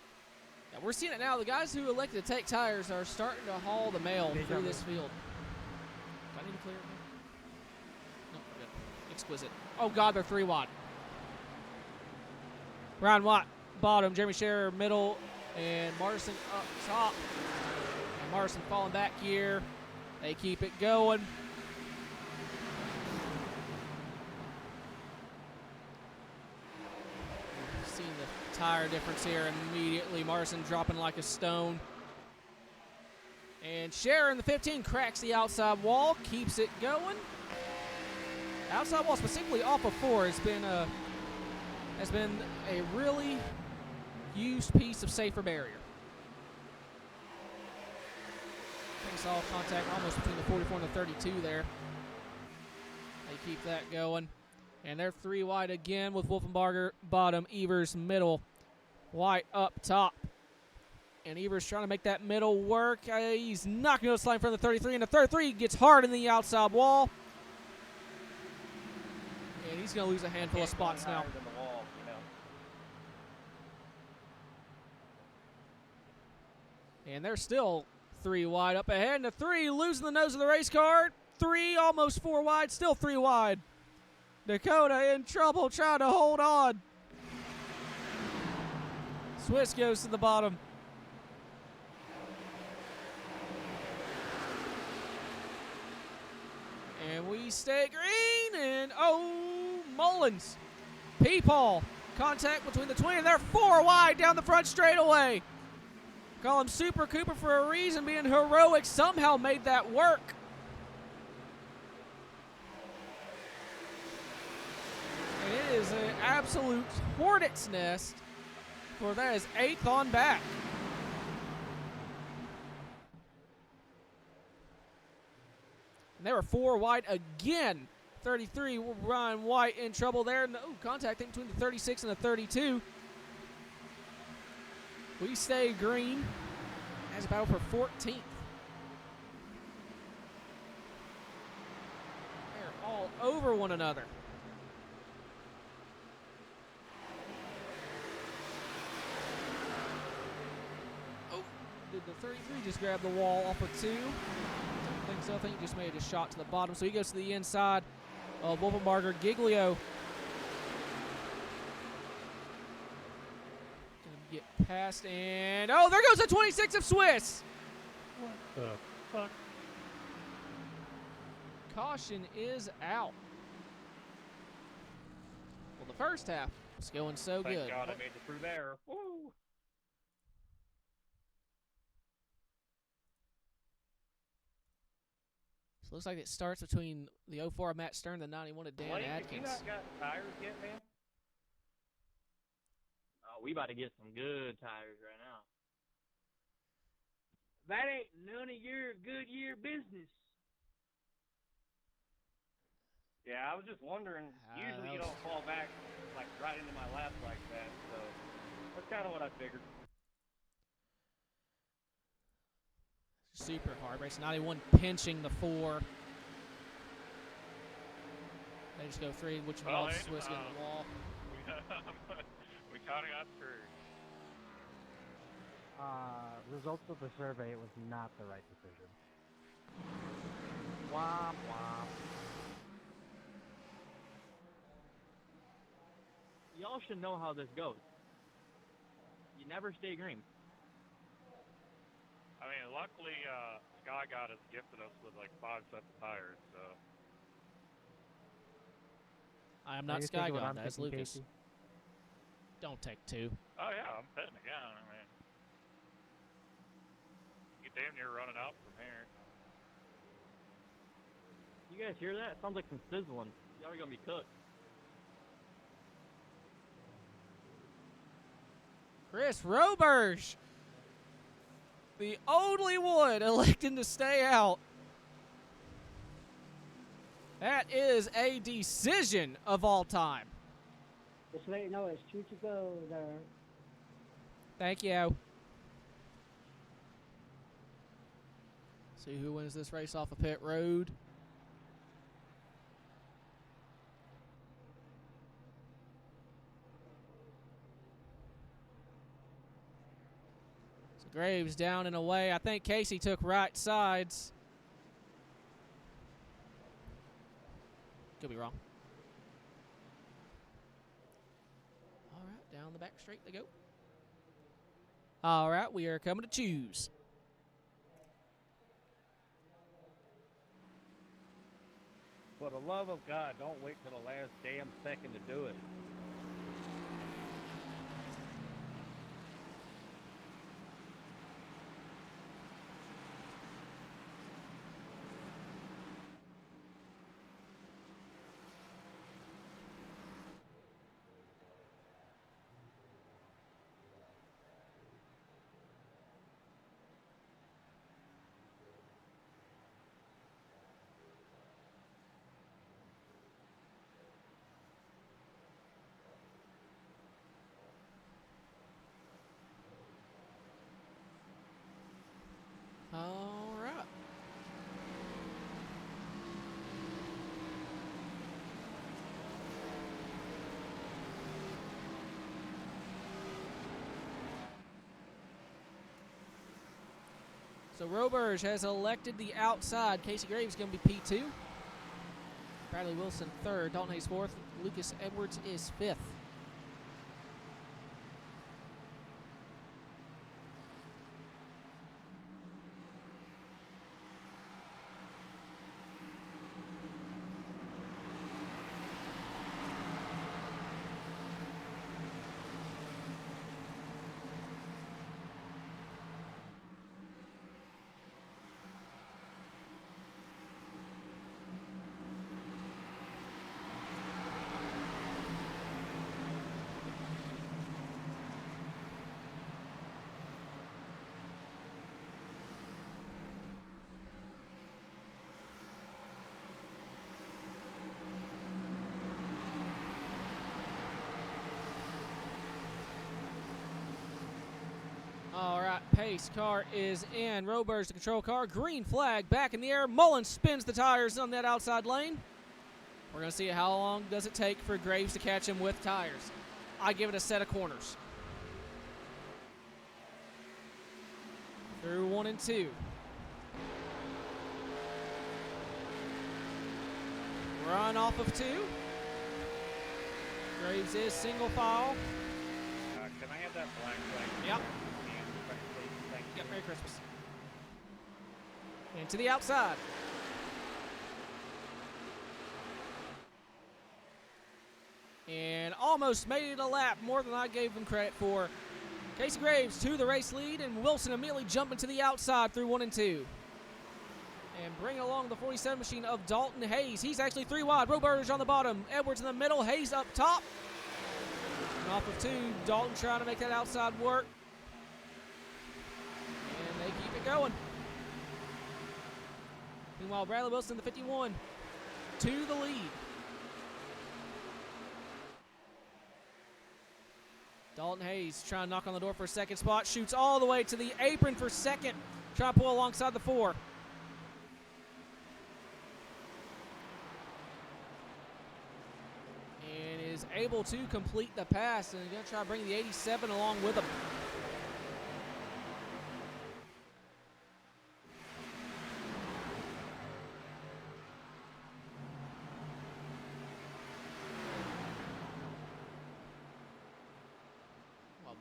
yeah, we're seeing it now. The guys who elected to take tires are starting to haul the mail through this field. Do I need to clear it now? No, we're good. Exquisite. Oh, God, they're 3 wide. Ryan Watt, bottom. Jeremy Scherer, middle. And Morrison up top. And Morrison falling back here. They keep it going. Seeing the tire difference here immediately. Morrison dropping like a stone. And Scherer in the 15 cracks the outside wall, keeps it going. Outside wall, specifically off of 4, has been a really used piece of safer barrier. Face off contact almost between the 44 and the 32 there. They keep that going. And they're 3 wide again with Wolfenbarger bottom, Evers middle, White up top. And Evers trying to make that middle work. He's not going to slide in front of the 33, and the 33 gets hard in the outside wall. And he's going to lose a handful of spots now. And they're still 3 wide up ahead. And the 3 losing the nose of the race car. 3 almost 4 wide, still 3 wide. Dakota in trouble trying to hold on. Swiss goes to the bottom. And we stay green, and Mullins. Peepaw. Contact between the 20, and they're 4 wide down the front straightaway. Call him Super Cooper for a reason, being heroic, somehow made that work. And it is an absolute hornet's nest, for that is 8th on back. And they were 4 wide again. 33, Ryan White in trouble there. No contact between the 36 and the 32. We stay green as a battle for 14th. They're all over one another. Oh, did the 33 just grab the wall off of 2? I think so. I think he just made a shot to the bottom. So he goes to the inside of Wolfenbarger. Giglio get past, and oh, there goes the 26 of Swiss. What the fuck? Caution is out. Well, the first half was going so Thank good. God I made it through there. Woo! So looks like it starts between the 04 of Matt Stern and the 91 of Dan Blake, have you Adkins. not got tires yet, man? We about to get some good tires right now. That ain't none of your Goodyear business. Yeah, I was just wondering. Usually you don't fall back like right into my lap like that, so that's kind of what I figured. Super hard race. 91 pinching the 4. They just go 3, which involves Swiss getting the wall. We kind of got through. Results of the survey, it was not the right decision. Womp womp. Y'all should know how this goes. You never stay green. I mean, luckily, Sky God has gifted us with like 5 sets of tires, so. I am Are not you Sky thinking what God, I'm that's thinking, Lucas. Casey? Don't take 2. Oh yeah, I'm betting again. I mean, you damn near running out from here. You guys hear that? It sounds like some sizzling. Y'all are gonna be cooked. Chris Roberge, the only one electing to stay out. That is a decision of all time. Just let you know it's 2 to go there. Thank you. See who wins this race off of pit road. So Graves down and away. I think Casey took right sides. Could be wrong. All right, down Down the back straight they go. All right, we are coming to choose. For the love of God, don't wait till the last damn second to do it. All right. So Roberge has elected the outside. Casey Graves going to be P2. Bradley Wilson third. Dalton Hayes fourth. Lucas Edwards is fifth. All right, pace car is in. Roberge, the control car. Green flag back in the air. Mullins spins the tires on that outside lane. We're going to see how long does it take for Graves to catch him with tires. I give it a set of corners. Through 1 and 2. Run off of 2. Graves is single file. Can I have that black flag? Yep. Yep, Merry Christmas. And to the outside. And almost made it a lap, more than I gave him credit for. Casey Graves to the race lead, and Wilson immediately jumping to the outside through 1 and 2. And bringing along the 47 machine of Dalton Hayes. He's actually 3 wide. Roberge on the bottom. Edwards in the middle. Hayes up top. And off of 2, Dalton trying to make that outside work. And they keep it going. Meanwhile, Bradley Wilson, the 51, to the lead. Dalton Hayes trying to knock on the door for a second spot. Shoots all the way to the apron for second. Trying to pull alongside the 4. And is able to complete the pass. And going to try to bring the 87 along with him.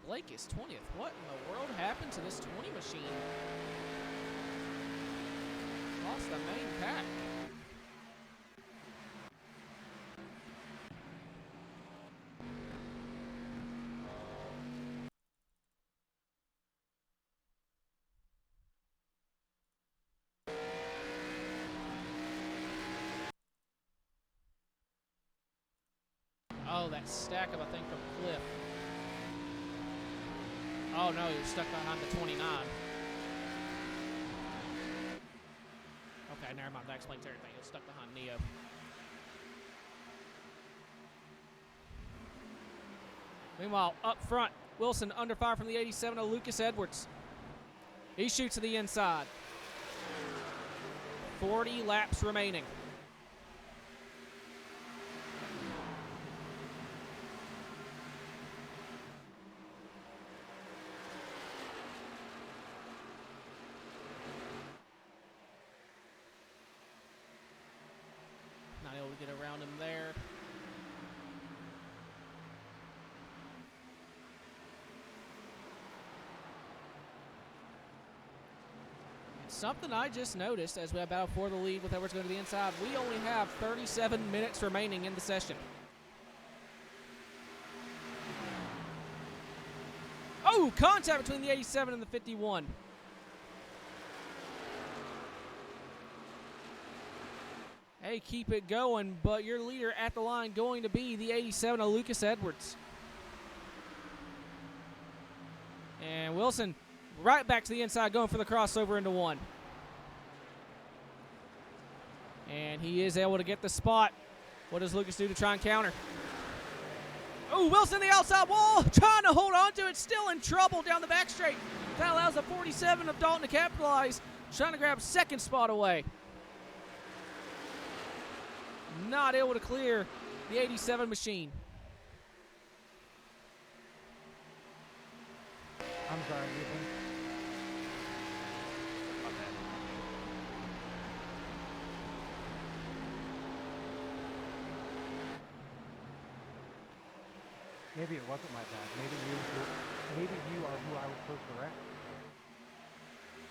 Blake is 20th. What in the world happened to this 20 machine? Lost the main pack. Oh, that stack of, I think, from Cliff. Oh, no, he was stuck behind the 29. Okay, never mind. That explains everything. He was stuck behind Neo. Meanwhile, up front, Wilson under fire from the 87 of Lucas Edwards. He shoots to the inside. 40 laps remaining. Not able to get around him there. something I just noticed as we have battle for the lead with Edwards going to the inside. We only have 37 minutes remaining in the session. Oh, contact between the 87 and the 51. Hey, keep it going, but your leader at the line going to be the 87 of Lucas Edwards. And Wilson right back to the inside, going for the crossover into one. And he is able to get the spot. What does Lucas do to try and counter? Oh, Wilson the outside wall, trying to hold on to it, still in trouble down the back straight. That allows the 47 of Dalton to capitalize, trying to grab second spot away. Not able to clear the 87 machine. I'm sorry, Ethan. Maybe it wasn't my bad. Maybe you are who I was supposed to wreck.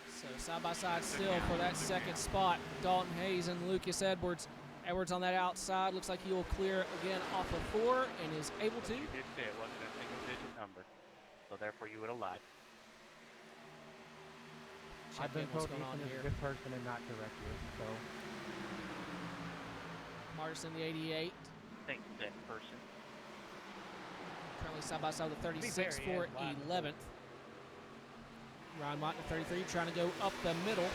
So side by side still for that second spot. Dalton Hayes and Lucas Edwards. Edwards on that outside. Looks like he will clear again off of 4 and is able to. You did say it wasn't a single-digit number, so therefore you would have lied. I've been told Ethan is here. a good person and not to wreck you, so. Martin the 88. Thanks, that person. Currently side by side with the 36 fair, for he has 11th. Ryan Mott the 33 trying to go up the middle.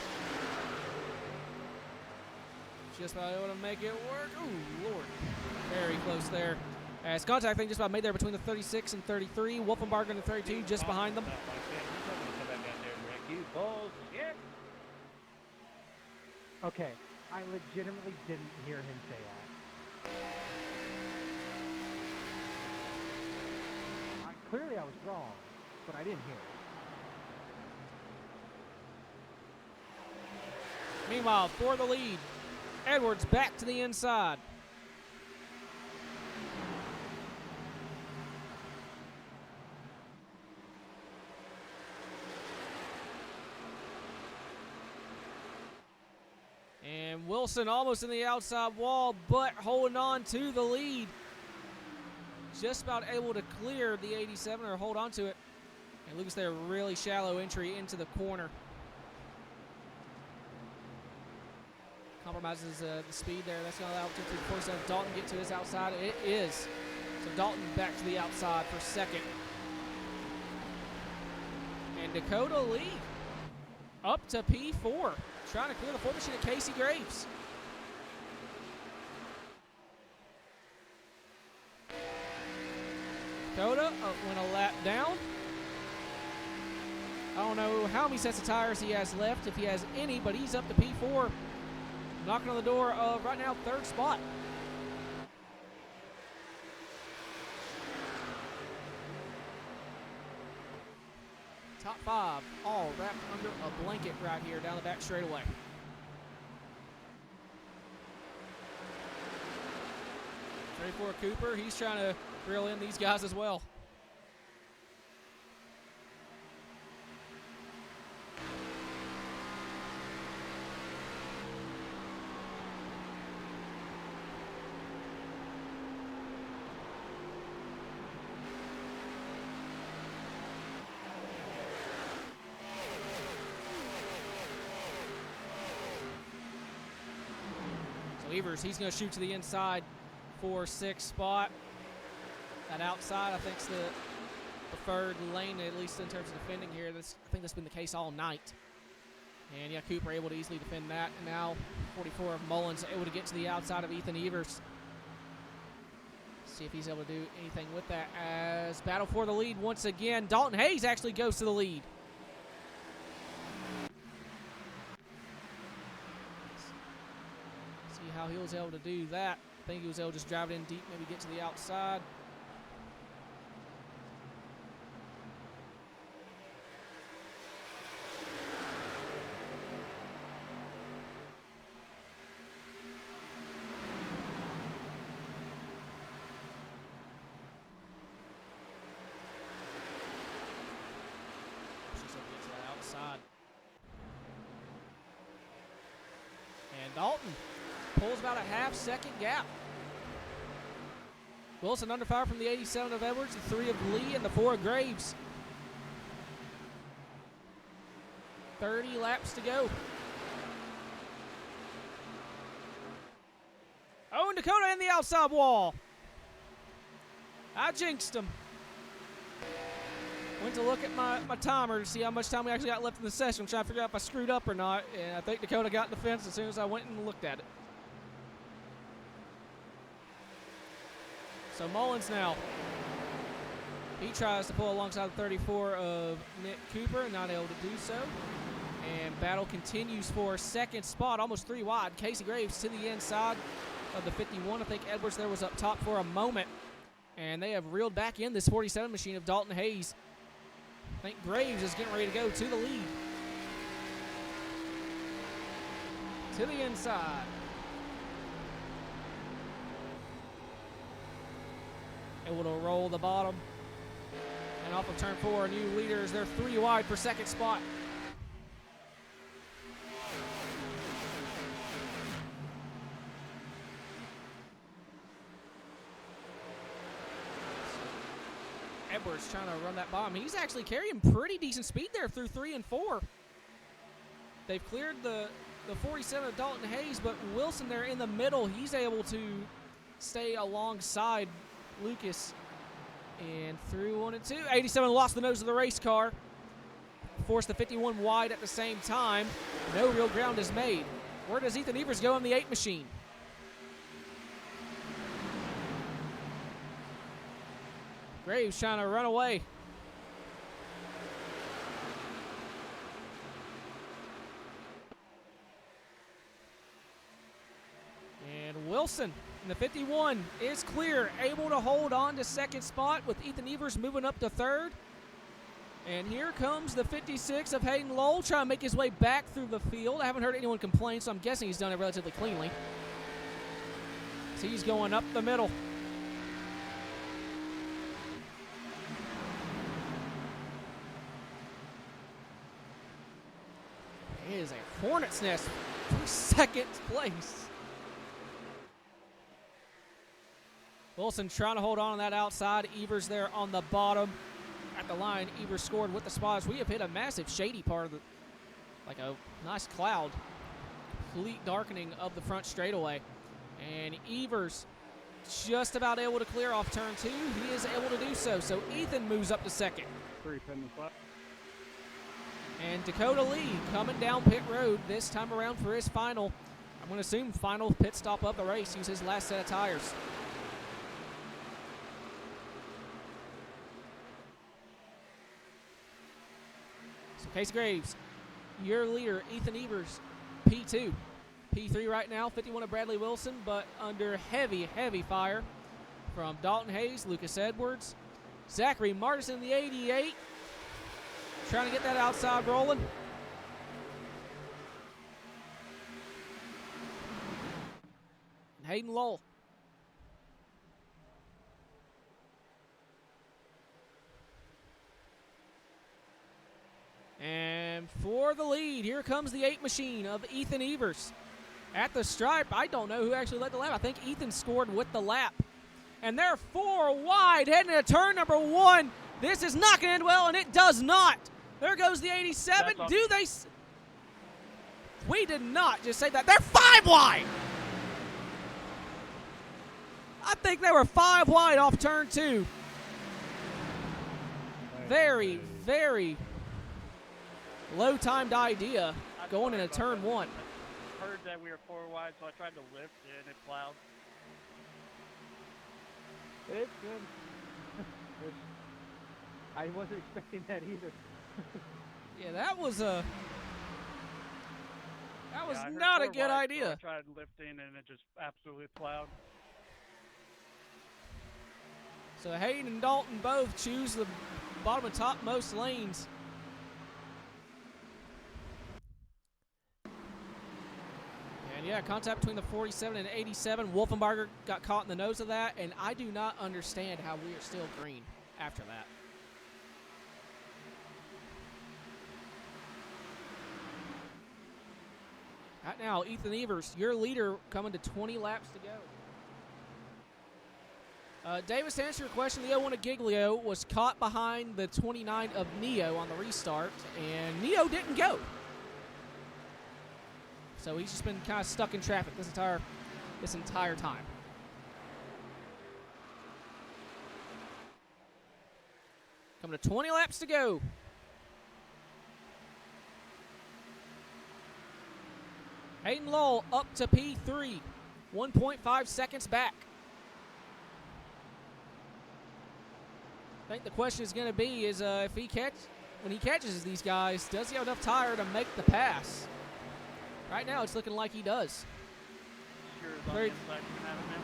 Just about able to make it work. Ooh, Lord. Very close there. As contact thing just about made there between the 36 and 33. Wolfenbarger and the 32 just behind them. Okay, I legitimately didn't hear him say that. Clearly I was wrong, but I didn't hear it. Meanwhile, for the lead, Edwards back to the inside. And Wilson almost in the outside wall, but holding on to the lead. Just about able to clear the 87 or hold on to it. And Lucas there, really shallow entry into the corner. Compromises the speed there. That's going to allow 247 Dalton get to his outside. It is. So Dalton back to the outside for second. And Dakota Lee up to P4. Trying to clear the 4 machine at Casey Graves. Dakota went a lap down. I don't know how many sets of tires he has left, if he has any, but he's up to P4. Knocking on the door of, right now, 3rd spot. Top 5, all wrapped under a blanket right here down the back straightaway. Ready for Cooper. He's trying to reel in these guys as well. Evers, he's going to shoot to the inside for 6th spot. That outside, I think, is the preferred lane, at least in terms of defending here. I think that's been the case all night. And yeah, Cooper able to easily defend that. And now 44 of Mullins able to get to the outside of Ethan Evers. See if he's able to do anything with that as battle for the lead once again. Dalton Hayes actually goes to the lead. How he was able to do that. I think he was able to just drive it in deep, maybe get to the outside. She's able to get to the outside. And Dalton pulls about a half-second gap. Wilson under fire from the 87 of Edwards, the 3 of Lee, and the 4 of Graves. 30 laps to go. Oh, and Dakota in the outside wall. I jinxed him. Went to look at my timer to see how much time we actually got left in the session. I'm trying to figure out if I screwed up or not. And I think Dakota got in the fence as soon as I went and looked at it. So Mullins now. He tries to pull alongside the 34 of Nick Cooper, not able to do so. And battle continues for second spot, almost 3 wide. Casey Graves to the inside of the 51. I think Edwards there was up top for a moment. And they have reeled back in this 47 machine of Dalton Hayes. I think Graves is getting ready to go to the lead. To the inside. Able to roll the bottom. And off of turn 4, new leaders. They're 3 wide for second spot. Edwards trying to run that bomb. He's actually carrying pretty decent speed there through 3 and 4. They've cleared the 47 of Dalton Hayes, but Wilson there in the middle, he's able to stay alongside Lucas. And through 1 and 2. 87 lost the nose of the race car. Forced the 51 wide at the same time. No real ground is made. Where does Ethan Evers go in the 8 machine? Graves trying to run away. And Wilson in the 51 is clear, able to hold on to second spot with Ethan Evers moving up to third. And here comes the 56 of Hayden Lowell trying to make his way back through the field. I haven't heard anyone complain, so I'm guessing he's done it relatively cleanly. So he's going up the middle. It is a hornet's nest for second place. Wilson trying to hold on that outside. Evers there on the bottom. At the line, Evers scored with the spots. We have hit a massive shady part of the, like a nice cloud. Complete darkening of the front straightaway. And Evers just about able to clear off turn 2. He is able to do so. So Ethan moves up to second. 3 pending flat. And Dakota Lee coming down pit road this time around for his final, I'm going to assume final pit stop of the race. Use his last set of tires. So Casey Graves, your leader, Ethan Evers, P2. P3 right now, 51 of Bradley Wilson, but under heavy, heavy fire from Dalton Hayes, Lucas Edwards, Zachary Martinson, the 88. Trying to get that outside rolling. And Hayden Lowell. And for the lead, here comes the 8 machine of Ethan Evers. At the stripe, I don't know who actually led the lap. I think Ethan scored with the lap. And they're 4 wide heading into turn number 1. This is not going to end well, and it does not. There goes the 87. Do they? We did not just say that. They're 5 wide. I think they were 5 wide off turn 2. Very, very low-timed idea going into turn 1. I heard that we were 4 wide, so I tried to lift and it plowed. It's good. I wasn't expecting that either. Yeah, that was a Yeah, I heard not a 4 good wide, idea. So I tried lifting and it just absolutely plowed. So Hayden and Dalton both choose the bottom and topmost lanes. And yeah, contact between the 47 and 87. Wolfenbarger got caught in the nose of that, and I do not understand how we are still green after that. Right now, Ethan Evers, your leader, coming to 20 laps to go. Davis, to answer your question, the 01 of Giglio was caught behind the 29 of Neo on the restart, and Neo didn't go. So he's just been kind of stuck in traffic this entire time. Coming to 20 laps to go. Hayden Lowell up to P3, 1.5 seconds back. I think the question is going to be is if when he catches these guys, does he have enough tire to make the pass? Right now, it's looking like he does. Sure is on the inside you can have it now.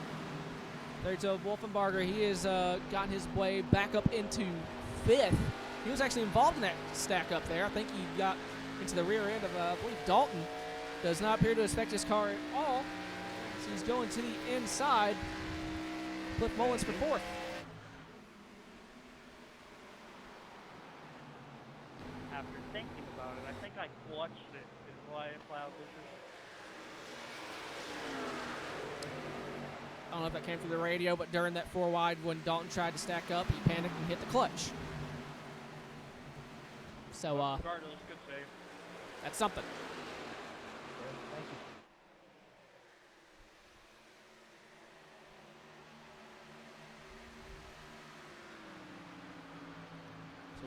Third to Wolfenbarger. He has gotten his way back up into 5th. He was actually involved in that stack up there. I think he got into the rear end of, I believe, Dalton. Does not appear to affect his car at all. So he's going to the inside. Cliff Mullins for 4th. After thinking about it, I think I clutched it, is why it plowed this. I don't know if that came through the radio, but during that 4 wide, when Dalton tried to stack up, he panicked and hit the clutch. So, Regardless, good save. that's something. Thank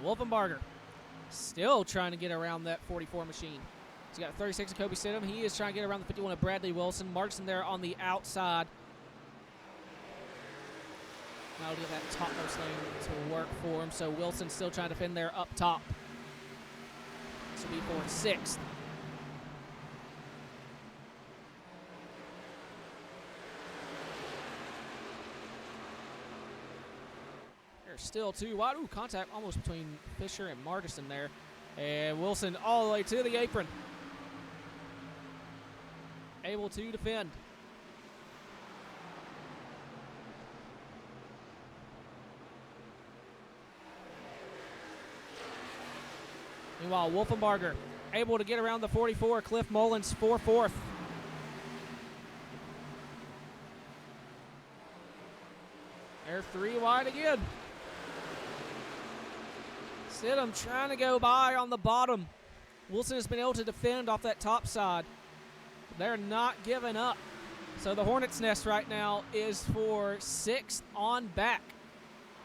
you. So Wolfenbarger still trying to get around that 44 machine. He's got 36 of Kobe Stidham. He is trying to get around the 51 of Bradley Wilson. Markson there on the outside. Now to get that topmost lane to work for him. So Wilson still trying to defend there up top. This will be for 6th. There's still 2 wide. Ooh, contact almost between Fisher and Markison there. And Wilson all the way to the apron. Able to defend. Meanwhile, Wolfenbarger able to get around the 44. Cliff Mullins for 4th. They're 3 wide again. Stidham trying to go by on the bottom. Wilson has been able to defend off that top side. They're not giving up. So the Hornet's Nest right now is for 6th on back.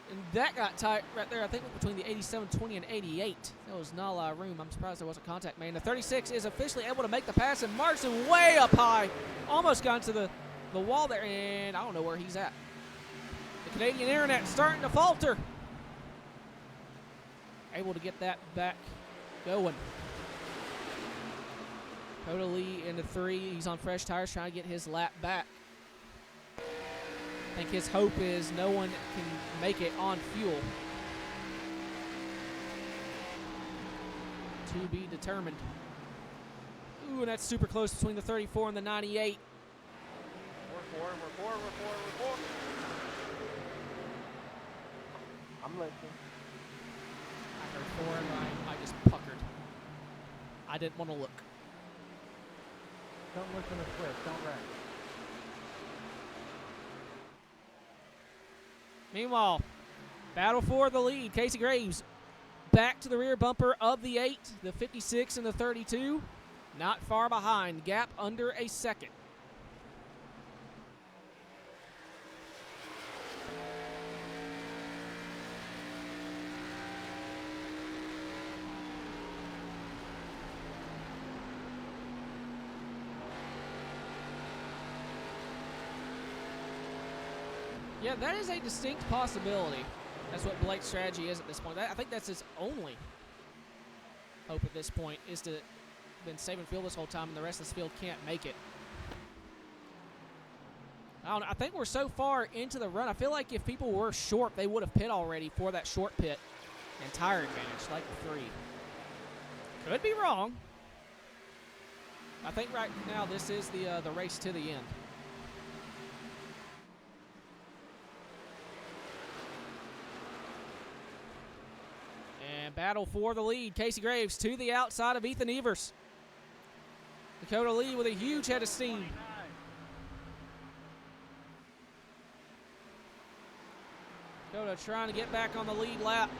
And that got tight right there, I think, between the 87-20 and 88. There was not a lot of room. I'm surprised there wasn't contact made. And the 36 is officially able to make the pass, and Markson way up high. Almost got into the wall there, and I don't know where he's at. The Canadian Internet starting to falter. Able to get that back going. Coda Lee into 3. He's on fresh tires trying to get his lap back. I think his hope is no one can make it on fuel. To be determined. Ooh, and that's super close between the 34 and the 98. We're four. I'm listening. I heard 4 and I just puckered. I didn't want to look. Don't listen to Swift. Don't wreck. Meanwhile, battle for the lead. Casey Graves back to the rear bumper of the 8, the 56 and the 32. Not far behind. Gap under a second. Yeah, that is a distinct possibility. That's what Blake's strategy is at this point. I think that's his only hope at this point, is to been saving field this whole time, and the rest of this field can't make it. I don't know. I think we're so far into the run. I feel like if people were short, they would have pit already for that short pit and tire advantage, like the 3. Could be wrong. I think right now this is the race to the end. And battle for the lead. Casey Graves to the outside of Ethan Evers. Dakota Lee with a huge head of steam. 29. Dakota trying to get back on the lead lap.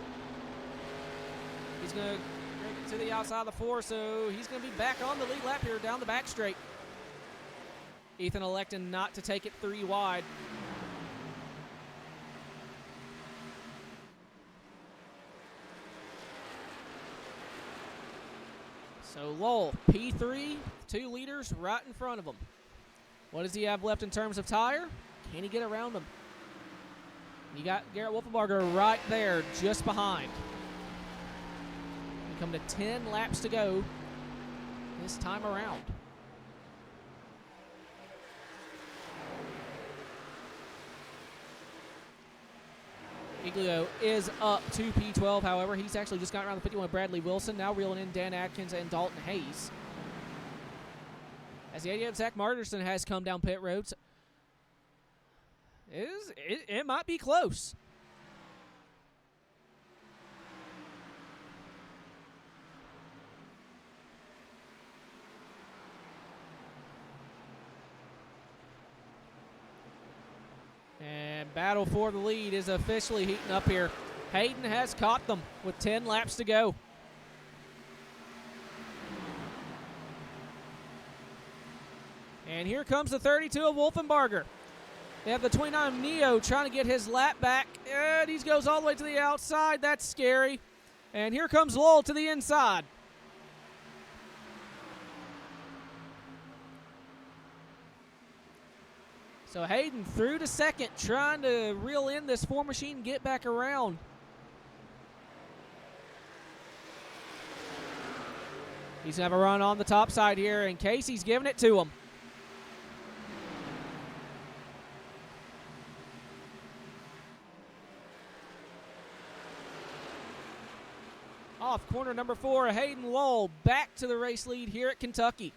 He's going to break it to the outside of the 4, so he's going to be back on the lead lap here down the back straight. Ethan electing not to take it 3 wide. So Lowell, P3, 2 leaders right in front of him. What does he have left in terms of tire? Can he get around him? You got Garrett Wolfenbarger right there, just behind. We come to 10 laps to go this time around. Giglio is up to P12, however. He's actually just got around the 51 with Bradley Wilson, now reeling in Dan Atkins and Dalton Hayes. As the 88 Zach Marterson has come down pit roads. It might be close. And battle for the lead is officially heating up here. Hayden has caught them with 10 laps to go. And here comes the 32 of Wolfenbarger. They have the 29 Neo trying to get his lap back. And he goes all the way to the outside. That's scary. And here comes Lowell to the inside. So Hayden through to second, trying to reel in this 4 machine, get back around. He's going to have a run on the top side here, and Casey's giving it to him. Off corner number 4, Hayden Lowell back to the race lead here at Kentucky.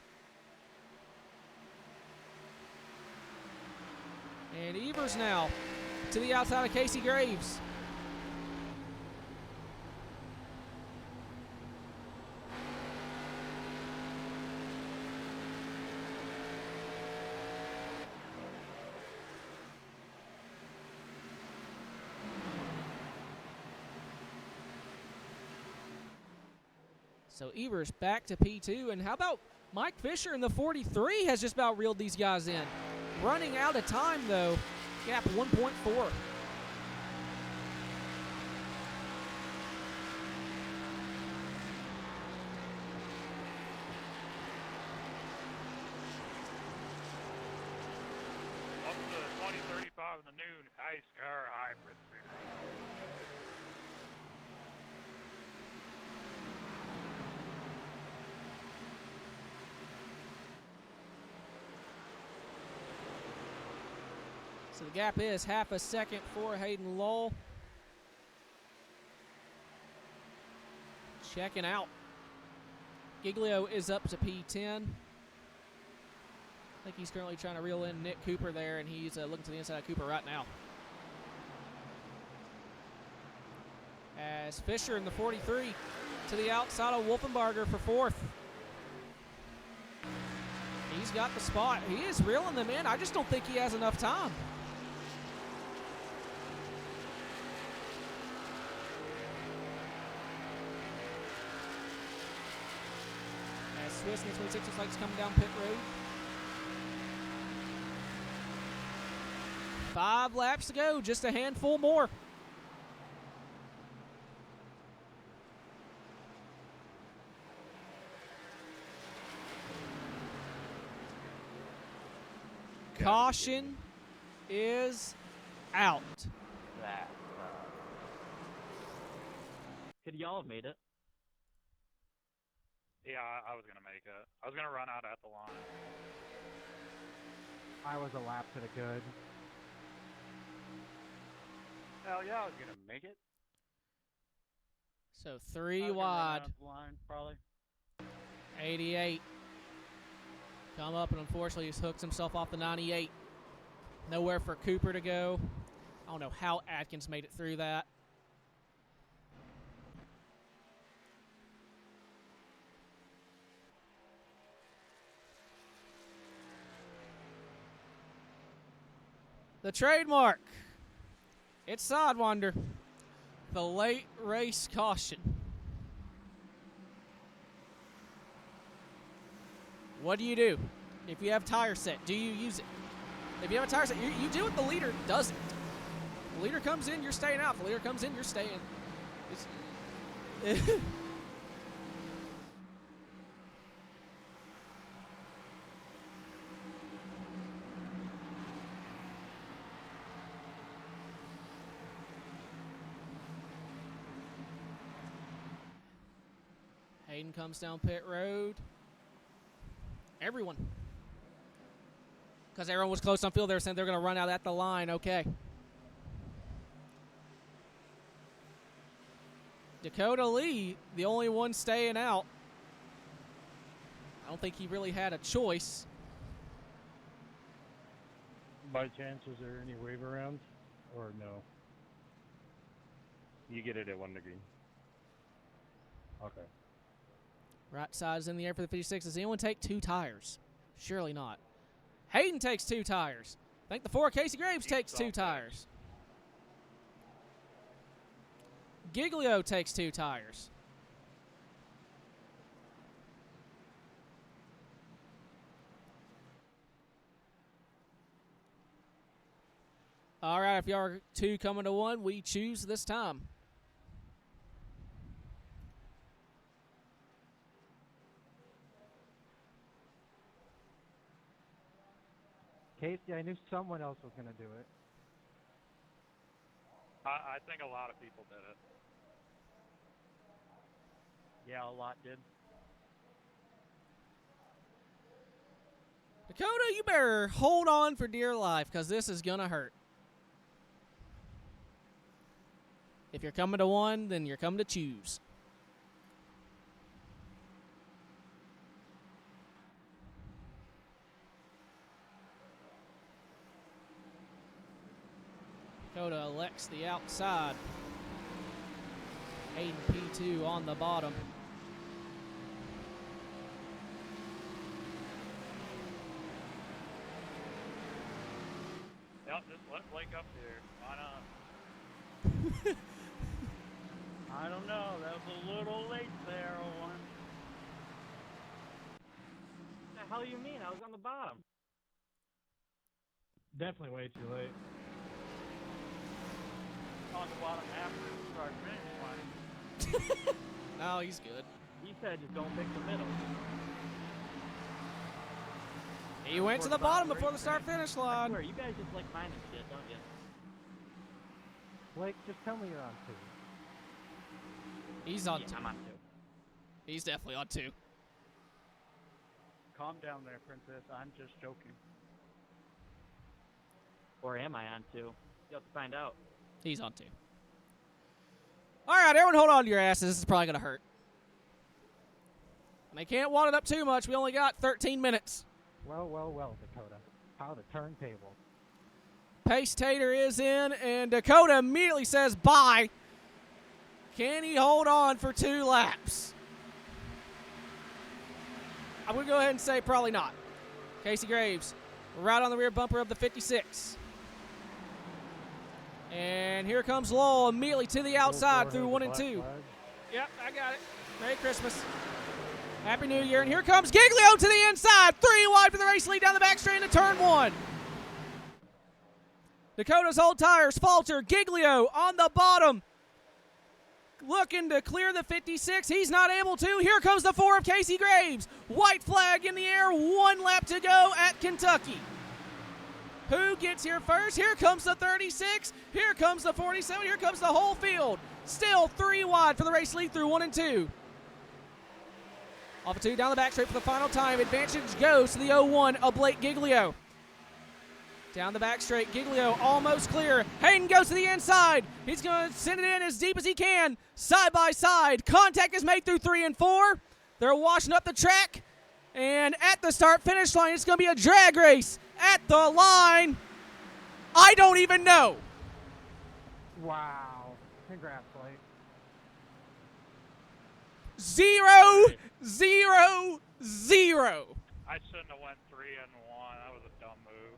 And Evers now to the outside of Casey Graves. So Evers back to P2. And how about Mike Fisher in the 43 has just about reeled these guys in. Running out of time, though. Gap 1.4. Up to 2035 in the new Ice Car Hybrid series. So the gap is half a second for Hayden Lowell. Checking out. Giglio is up to P10. I think he's currently trying to reel in Nick Cooper there, and he's looking to the inside of Cooper right now. As Fisher in the 43 to the outside of Wolfenbarger for 4th. He's got the spot. He is reeling them in. I just don't think he has enough time. As Swiss in the 26 looks like he's coming down pit road. 5 laps to go, just a handful more. Caution is out. That could y'all have made it? Yeah, I was gonna make it. I was gonna run out at the line. I was a lap to the good. Hell yeah, I was gonna make it. So I 3 was gonna run wide, out the line, probably. 88. Come up, and unfortunately he's hooked himself off the 98. Nowhere for Cooper to go. I don't know how Atkins made it through that. The trademark. It's Sidewinder. The late race caution. What do you do? If you have tire set, do you use it? If you have a tire set, you do what the leader doesn't. The leader comes in, you're staying out. The leader comes in, you're staying. Hayden comes down pit road. Everyone. Because everyone was close on field, they were saying they're going to run out at the line. Okay. Dakota Lee, the only one staying out. I don't think he really had a choice. By chance, is there any wave arounds? Or no? You get it at 1 degree. Okay. Right side is in the air for the 56. Does anyone take 2 tires? Surely not. Hayden takes 2 tires. I think the 4 Casey Graves takes 2 tires. Giglio takes 2 tires. All right, if y'all are 2 coming to 1, we choose this time. Casey, I knew someone else was going to do it. I think a lot of people did it. Yeah, a lot did. Dakota, you better hold on for dear life because this is going to hurt. If you're coming to 1, then you're coming to choose. Dakota elects the outside. Hayden P2 on the bottom. Yep, just let Blake up there. Why not? I don't know. That was a little late there, Owen. What the hell you mean? I was on the bottom. Definitely way too late. On the bottom after the start finish line. No, he's good. He said just don't pick the middle. He went to the bottom before the start-finish I line. swear, you guys just like finding shit, don't you? Blake, just tell me you're on 2. He's on Yeah, 2. I'm on 2. He's definitely on 2. Calm down there, princess. I'm just joking. Or am I on 2? You'll have to find out. He's on 2. All right, everyone hold on to your asses. This is probably going to hurt. And they can't wad it up too much. We only got 13 minutes. Well, Dakota. How the turntable. Pace Tater is in, and Dakota immediately says bye. Can he hold on for 2 laps? I'm going to go ahead and say probably not. Casey Graves right on the rear bumper of the 56. And here comes Lowell immediately to the outside through 1 and 2. Yep, I got it. Merry Christmas. Happy New Year. And here comes Giglio to the inside. 3 wide for the race lead down the back straight into turn 1. Dakota's old tires falter. Giglio on the bottom. Looking to clear the 56. He's not able to. Here comes the 4 of Casey Graves. White flag in the air. 1 lap to go at Kentucky. Who gets here first? Here comes the 36. Here comes the 47. Here comes the whole field. Still 3 wide for the race lead through 1 and 2. Off of 2 down the back straight for the final time. Advantage goes to the 01 of Blake Giglio. Down the back straight, Giglio almost clear. Hayden goes to the inside. He's going to send it in as deep as he can. Side by side. Contact is made through 3 and 4. They're washing up the track. And at the start-finish line, it's going to be a drag race. At the line, I don't even know. Wow. Congrats, Blake. 0, 0, 0. I shouldn't have went 3 and 1. That was a dumb move.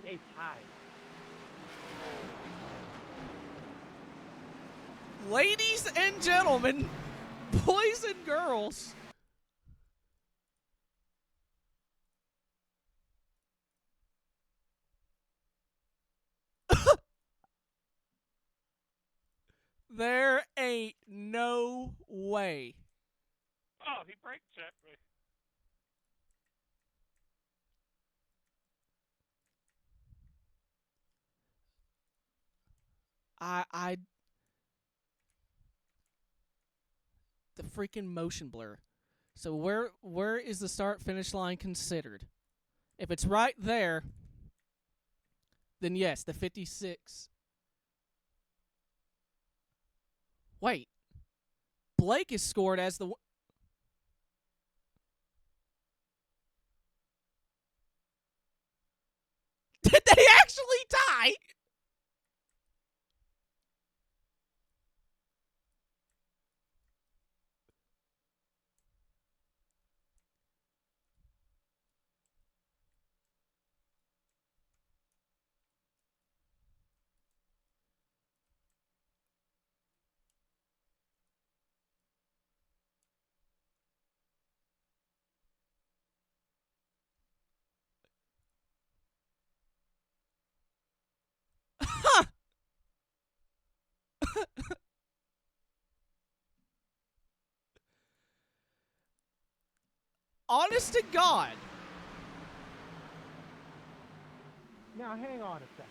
a tie. Ladies and gentlemen, boys and girls, there ain't no way. Oh, he brake checked me. I the freaking motion blur. So where is the start finish line considered? If it's right there, then yes, the 56. Wait. Blake is scored as the Did they actually tie? Honest to God. Now hang on a second.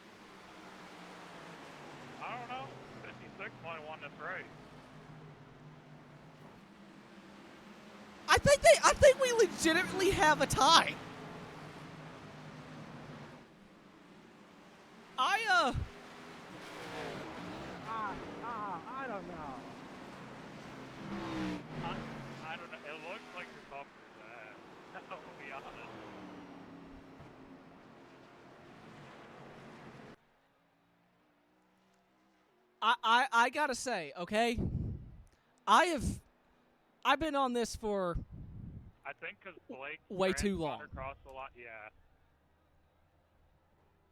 I don't know. 56 might have won this race. I think we legitimately have a tie. I don't know. I don't know. It looks like your bumper's ass. I'll be honest. I gotta say, okay, I've been on this for I think because Blake way too long. across a lot. Yeah.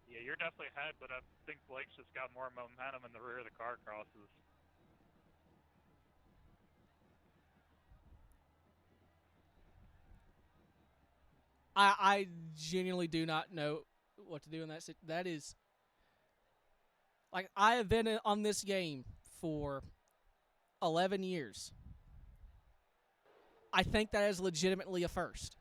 Yeah, you're definitely ahead, but I think Blake's just got more momentum in the rear of the car crosses. I genuinely do not know what to do in that. That is like I have been on this game for 11 years. I think that is legitimately a first.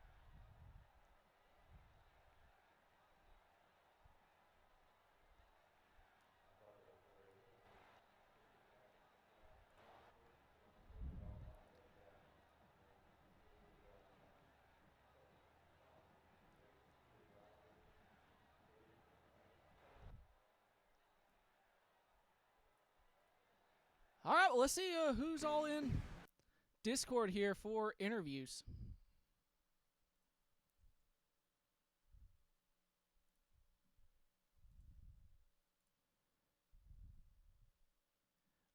All right, well, let's see who's all in Discord here for interviews.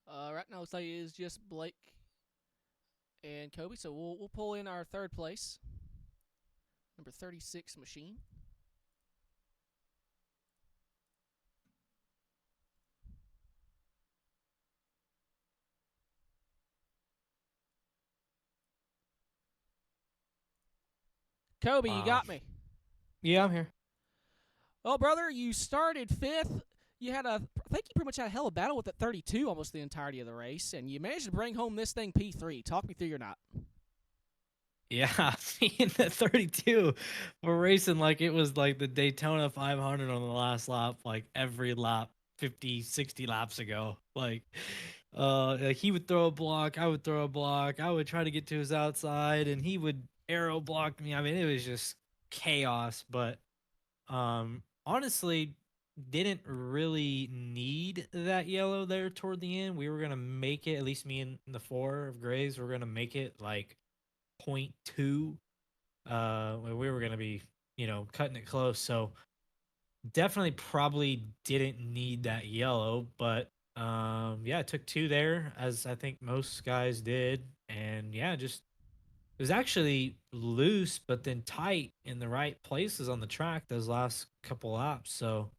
Right now, looks like it is just Blake and Kobe. So we'll pull in our third place, number 36 machine. Kobe, you got me. Yeah, I'm here. Well, brother, you started fifth. I think you pretty much had a hell of a battle with that 32 almost the entirety of the race, and you managed to bring home this thing P3. Talk me through your night. Yeah, in the 32, we're racing like it was like the Daytona 500 on the last lap, like every lap, 50, 60 laps ago. Like he would throw a block, I would throw a block, I would try to get to his outside, and he would arrow block me. I mean, it was just chaos. But honestly, didn't really need that yellow there toward the end. We were gonna make it, at least me and the four of Grays were gonna make it like 0.2. We were gonna be, cutting it close. So definitely probably didn't need that yellow, but yeah, I took two there, as I think most guys did, and yeah, just It was actually loose, but then tight in the right places on the track those last couple laps. So,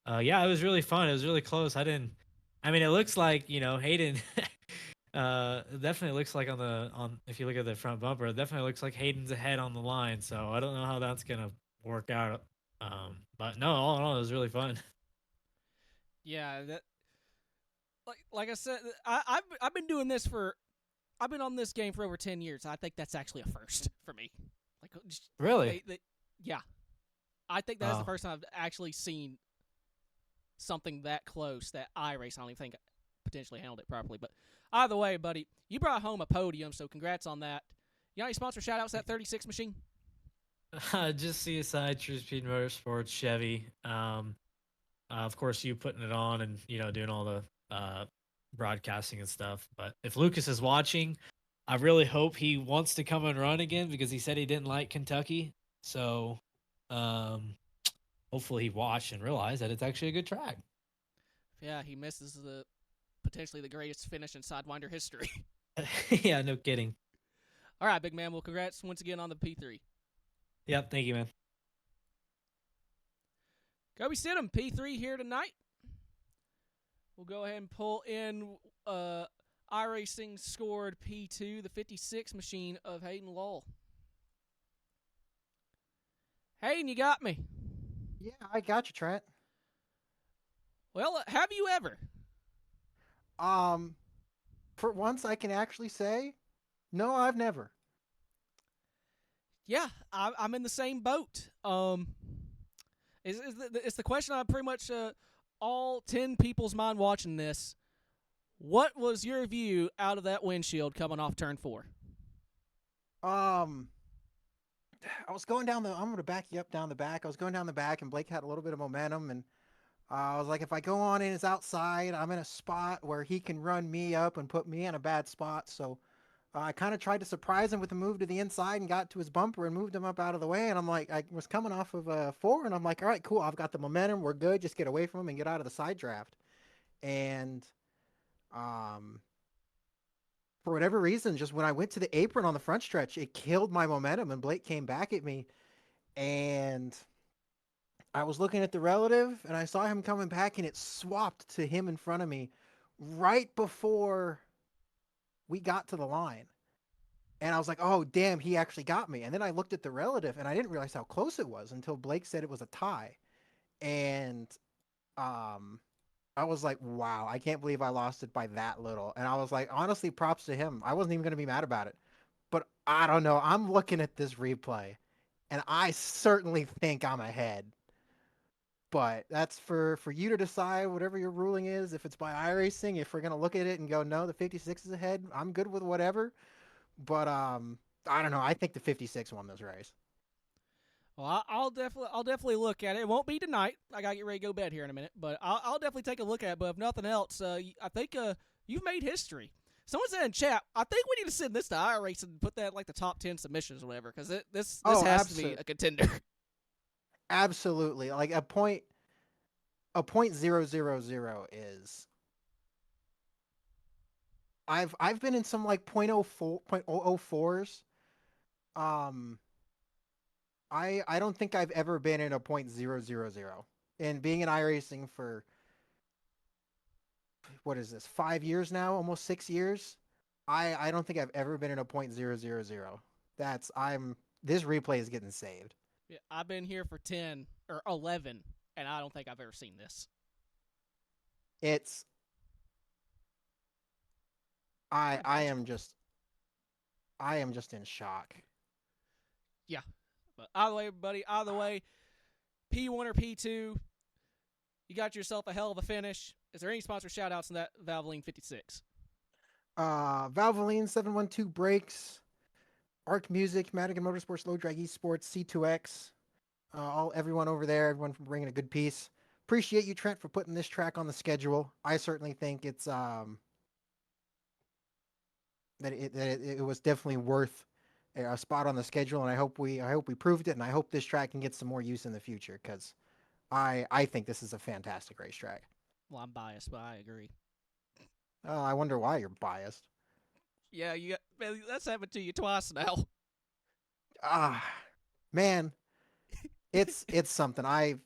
yeah, it was really fun. It was really close. I mean, it looks like, Hayden, it definitely looks like if you look at the front bumper, it definitely looks like Hayden's ahead on the line. So I don't know how that's going to work out. But no, all in all, it was really fun. Yeah, that like I said, I've been doing this for I've been on this game for over 10 years. I think that's actually a first for me. Like, Really? Yeah, I think that's the Oh. first time I've actually seen something that close that iRace. I don't even think potentially handled it properly. But either way, buddy, you brought home a podium, so congrats on that. You got any sponsor shout outs that 36 machine? Just CSI, True Speed Motorsports, Chevy. Of course, you putting it on and doing all the broadcasting and stuff. But if Lucas is watching, I really hope he wants to come and run again because he said he didn't like Kentucky. So, hopefully he watched and realized that it's actually a good track. Yeah, he misses the potentially the greatest finish in Sidewinder history. Yeah, no kidding. All right, big man. Well, congrats once again on the P3. Yep, thank you, man. Kobe Stidham, P3 here tonight. We'll go ahead and pull in iRacing scored P2, the 56 machine of Hayden Lowell. Hayden, you got me. Yeah, I got you, Trent. Well, have you ever? For once, I can actually say, no, I've never. Yeah, I'm in the same boat. It's the question on pretty much all 10 people's mind watching this. What was your view out of that windshield coming off turn 4? I was going down I'm going to back you up down the back. I was going down the back, and Blake had a little bit of momentum, and I was like, if I go on in his outside, I'm in a spot where he can run me up and put me in a bad spot. So I kind of tried to surprise him with a move to the inside and got to his bumper and moved him up out of the way. And I'm like, I was coming off of a 4, and I'm like, all right, cool. I've got the momentum. We're good. Just get away from him and get out of the side draft. And for whatever reason, just when I went to the apron on the front stretch, it killed my momentum, and Blake came back at me. And I was looking at the relative, and I saw him coming back, and it swapped to him in front of me right before we got to the line. And I was like, oh, damn, he actually got me. And then I looked at the relative, and I didn't realize how close it was until Blake said it was a tie. And I was like, wow, I can't believe I lost it by that little. And I was like, honestly, props to him. I wasn't even going to be mad about it. But I don't know. I'm looking at this replay, and I certainly think I'm ahead. But that's for you to decide whatever your ruling is. If it's by iRacing, if we're going to look at it and go, no, the 56 is ahead, I'm good with whatever. But I don't know. I think the 56 won this race. Well, I'll definitely look at it. It won't be tonight. I gotta get ready to go to bed here in a minute, but I'll definitely take a look at it. But if nothing else, I think you've made history. Someone said in chat, I think we need to send this to iRace and put that like the top 10 submissions or whatever, because this has to be a contender. Absolutely, like a point 0.000 is. I've been in some like 0.04s. I don't think I've ever been in a 0.000. And being in iRacing for what is this, 5 years now, almost 6 years, I don't think I've ever been in a 0.000. This replay is getting saved. Yeah, I've been here for 10 or 11, and I don't think I've ever seen this. I am just in shock. Yeah. But either way, buddy, either way, P1 or P2, you got yourself a hell of a finish. Is there any sponsor shout-outs in that Valvoline 56? Valvoline 712 Brakes, Arc Music, Madigan Motorsports, Low Drag Esports, C2X, everyone over there, everyone for bringing a good piece. Appreciate you, Trent, for putting this track on the schedule. I certainly think it's that it was definitely worth a spot on the schedule, and I hope we proved it, and I hope this track can get some more use in the future, because I think this is a fantastic racetrack. Well, I'm biased, but I agree. I wonder why you're biased. Yeah, man, that's happened to you twice now. Man, it's something. I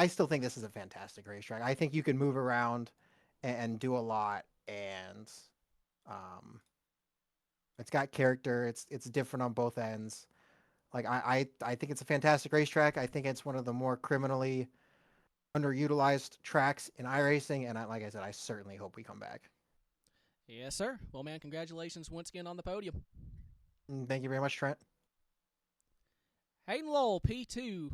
still think this is a fantastic racetrack. I think you can move around and do a lot, and it's got character. It's different on both ends. Like I think it's a fantastic racetrack. I think it's one of the more criminally underutilized tracks in iRacing, and like I said, I certainly hope we come back. Yes, sir. Well, man, congratulations once again on the podium. Thank you very much, Trent. Hayden Lowell, P2.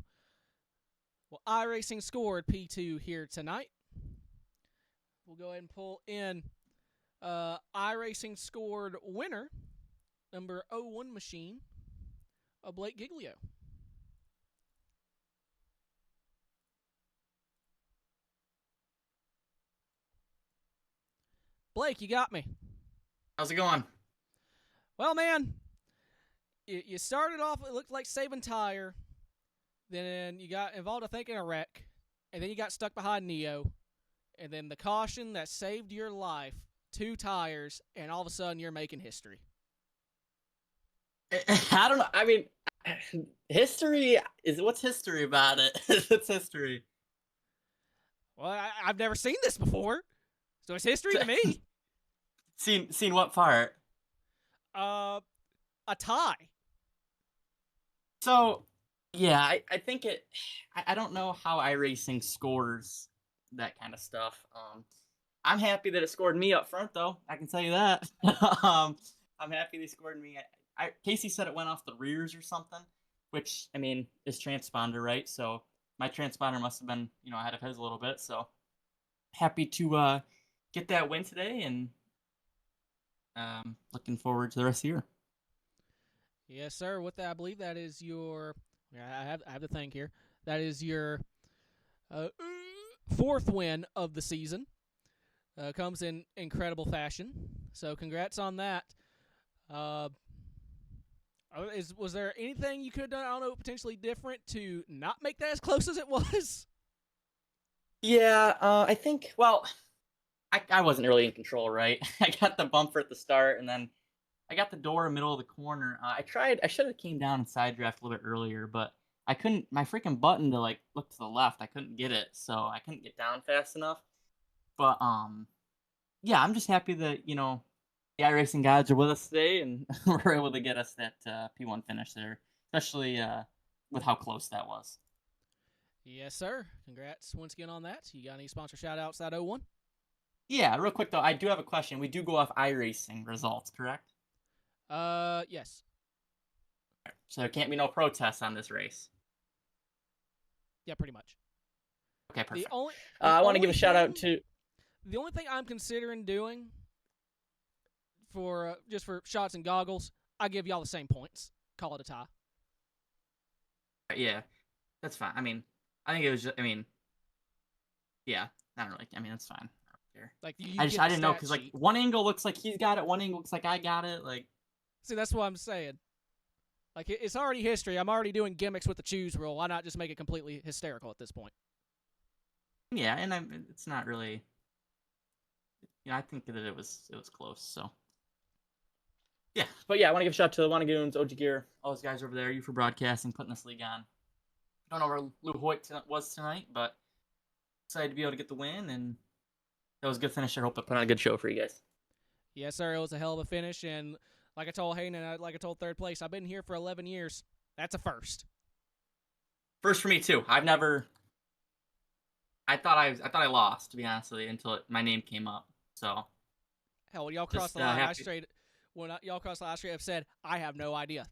Well, iRacing scored P2 here tonight. We'll go ahead and pull in iRacing scored winner, number 01 machine, Blake Giglio. Blake, you got me. How's it going? Well, man, you started off, it looked like saving tire. Then you got involved, I think, in a wreck. And then you got stuck behind Neo. And then the caution that saved your life, 2 tires, and all of a sudden you're making history. I don't know. I mean, history is what's history about it? It's history. Well, I've never seen this before, so it's history to me. Seen what part? A tie. So, yeah, I think it. I don't know how iRacing scores that kind of stuff. I'm happy that it scored me up front, though. I can tell you that. I'm happy they scored me. Casey said it went off the rears or something, which, I mean, is transponder, right? So my transponder must have been, ahead of his a little bit. So happy to get that win today, and looking forward to the rest of the year. Yes, sir. With that, I believe that is your. I have the thing here. That is your 4th win of the season. Comes in incredible fashion. So congrats on that. Was there anything you could have done, I don't know, potentially different to not make that as close as it was? Yeah, I think, well, I wasn't really in control, right? I got the bumper at the start, and then I got the door in the middle of the corner. I should have came down and side draft a little bit earlier, but I couldn't, my freaking button to, look to the left, I couldn't get it, so I couldn't get down fast enough. But, yeah, I'm just happy that, the iRacing gods are with us today, and we're able to get us that P1 finish there, especially with how close that was. Yes, sir. Congrats once again on that. You got any sponsor shout-outs that 01? Yeah, real quick, though, I do have a question. We do go off iRacing results, correct? Yes. So there can't be no protests on this race. Yeah, pretty much. Okay, perfect. The I want to give a shout-out to... The only thing I'm considering doing for just for shots and goggles, I give y'all the same points. Call it a tie. Yeah, that's fine. I mean, I think it was just, yeah, not really. I mean, that's fine. I don't care. Like, I didn't know, because, one angle looks like he's got it, one angle looks like I got it, See, that's what I'm saying. Like, it's already history. I'm already doing gimmicks with the choose rule. Why not just make it completely hysterical at this point? Yeah, and it's not really... I think that it was close, so... Yeah, but yeah, I want to give a shout out to the Wannagoons, OG Gear, all those guys over there, you for broadcasting, putting this league on. I don't know where Lou Hoyt was tonight, but excited to be able to get the win, and that was a good finish. I hope I put on a good show for you guys. Yes, sir. It was a hell of a finish, and like I told Hayden and like I told third place, I've been here for 11 years. That's a first. First for me too. I thought I lost, to be honest with you, until my name came up. So hell, when y'all crossed the line, y'all crossed the line straight up said, I have no idea.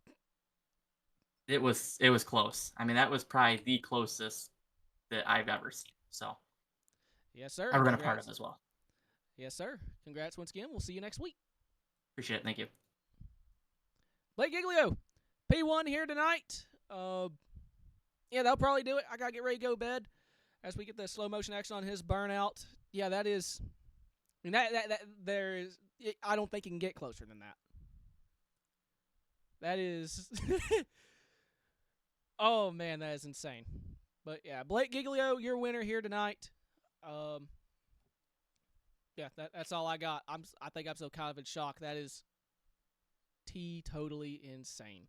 It was close. I mean, that was probably the closest that I've ever seen. So yes, sir. I've been a part of it as well. Yes, sir. Congrats once again. We'll see you next week. Appreciate it. Thank you. Blake Giglio, P1 here tonight. Yeah, they'll probably do it. I got to get ready to go to bed as we get the slow motion action on his burnout. Yeah, that is... I mean, that there is... I don't think you can get closer than that. That is... oh, man, that is insane. But, yeah, Blake Giglio, your winner here tonight. Yeah, that's all I got. I think I'm still kind of in shock. That is totally insane.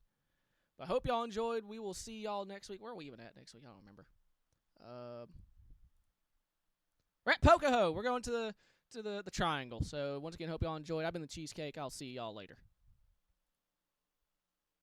But I hope y'all enjoyed. We will see y'all next week. Where are we even at next week? I don't remember. We're at Pocoho. We're going to the triangle. So once again, hope y'all enjoyed. I've been the Cheesecake. I'll see y'all later.